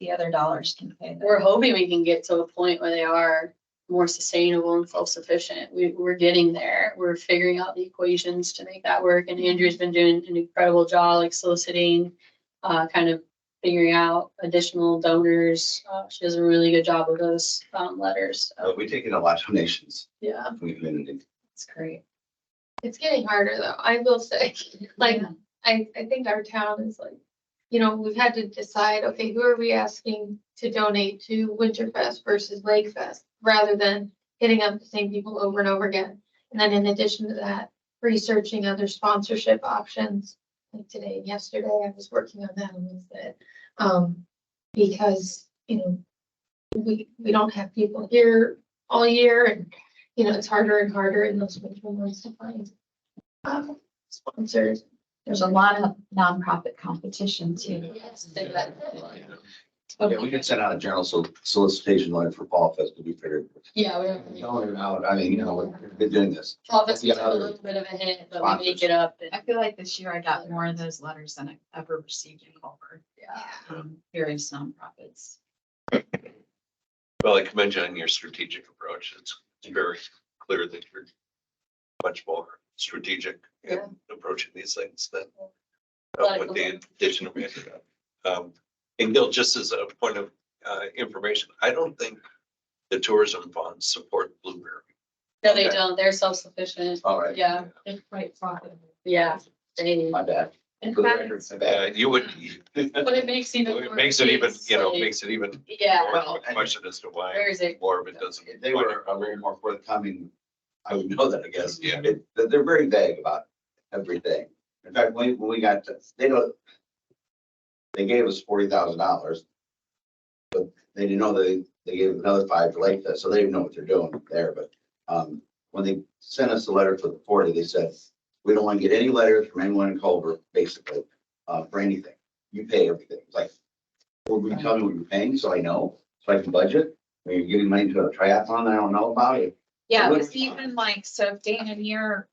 the other dollars can pay. them. We're hoping we can get to a point where they are more sustainable and self-sufficient. We're getting there. We're figuring out the equations to make that work. And Andrew's been doing an incredible job, like soliciting, kind of figuring out additional donors. She does a really good job with those letters. So, We take in a lot of donations yeah. from the community. It's great. It's getting harder though, I will say, like, I think our town is like, we've had to decide, okay, who are we asking to donate to Winterfest versus Lake Fest, rather than hitting up the same people over and over again. And then in addition to that, researching other sponsorship options. Like today and yesterday, I was working on that a little bit. Because, we don't have people here all year, and it's harder and harder in those winter months to find sponsors. There's a lot of nonprofit competition too. Yes, Yeah, we could send out a general solicitation letter for Fall Fest, but we figured. yeah, we're. Going out, I mean, we've been doing this. Office Yeah, gets a little bit of a hit, but we make it up. I feel like this year I got more of those letters than I ever received in Culver. Yeah. Various nonprofits. Well, I commend you on your strategic approach. It's very clear that you're much more strategic in approaching these things than with the addition of Andrea. And Gil, just as a point of information, I don't think the tourism funds support Blueberry. No, they don't. They're self-sufficient. All right. Yeah, It's quite profitable. yeah. They, My bad. In For the fact, record, my bad. You would. but it makes even. It more makes it even, case, makes it even. Yeah. more of a Question as to why Where is it? more of it doesn't. They were a little more forthcoming I would know that, I guess. Yeah. They're very vague about everything. In fact, when we got, they gave us $40,000. But they didn't know they gave another 5 for Lake Fest, so they didn't know what they're doing there, but, when they sent us the letter for the 40, they said, we don't want to get any letters from anyone in Culver, basically, for anything. You pay everything. It's like, well, will you tell me what you're paying so I know, so I can budget? When you're giving money to a triathlon I don't know about it. Yeah, it was even like, so if Dan and you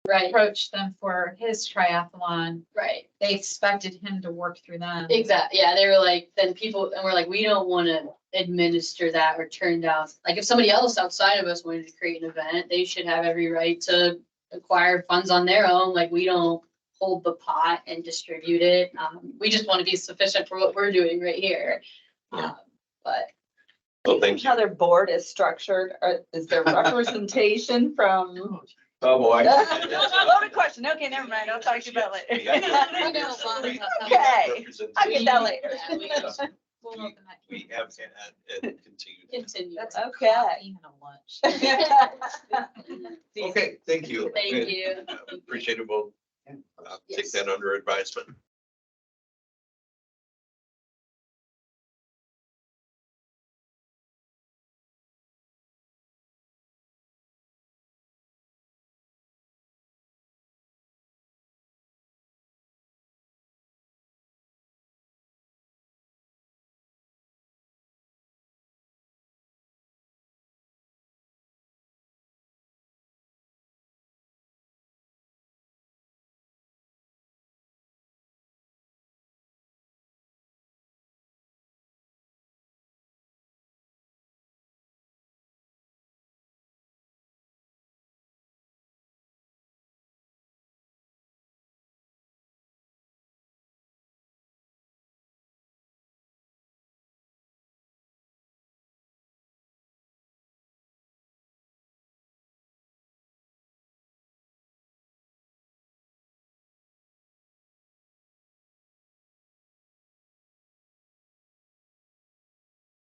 Right, approached them for his triathlon, right. they expected him to work through them. Exactly. Yeah, they were like, then people, and we're like, we don't want to administer that or turn down. Like if somebody else outside of us wanted to create an event, they should have every right to acquire funds on their own. Like we don't hold the pot and distribute it. We just want to be sufficient for what we're doing right here. Yeah. But Well, thank you. How their board is structured, or is there representation from? Oh, boy. Loaded question. Okay, never mind. I'll talk to you about it We have- later. I know a lot about that. Okay, I'll get that later. Yeah, We'll open that can We have had and continue. Continue. That's Okay. coffee and a lunch. Okay, thank you. Thank you. Appreciate it. We'll take Yes. that under advisement.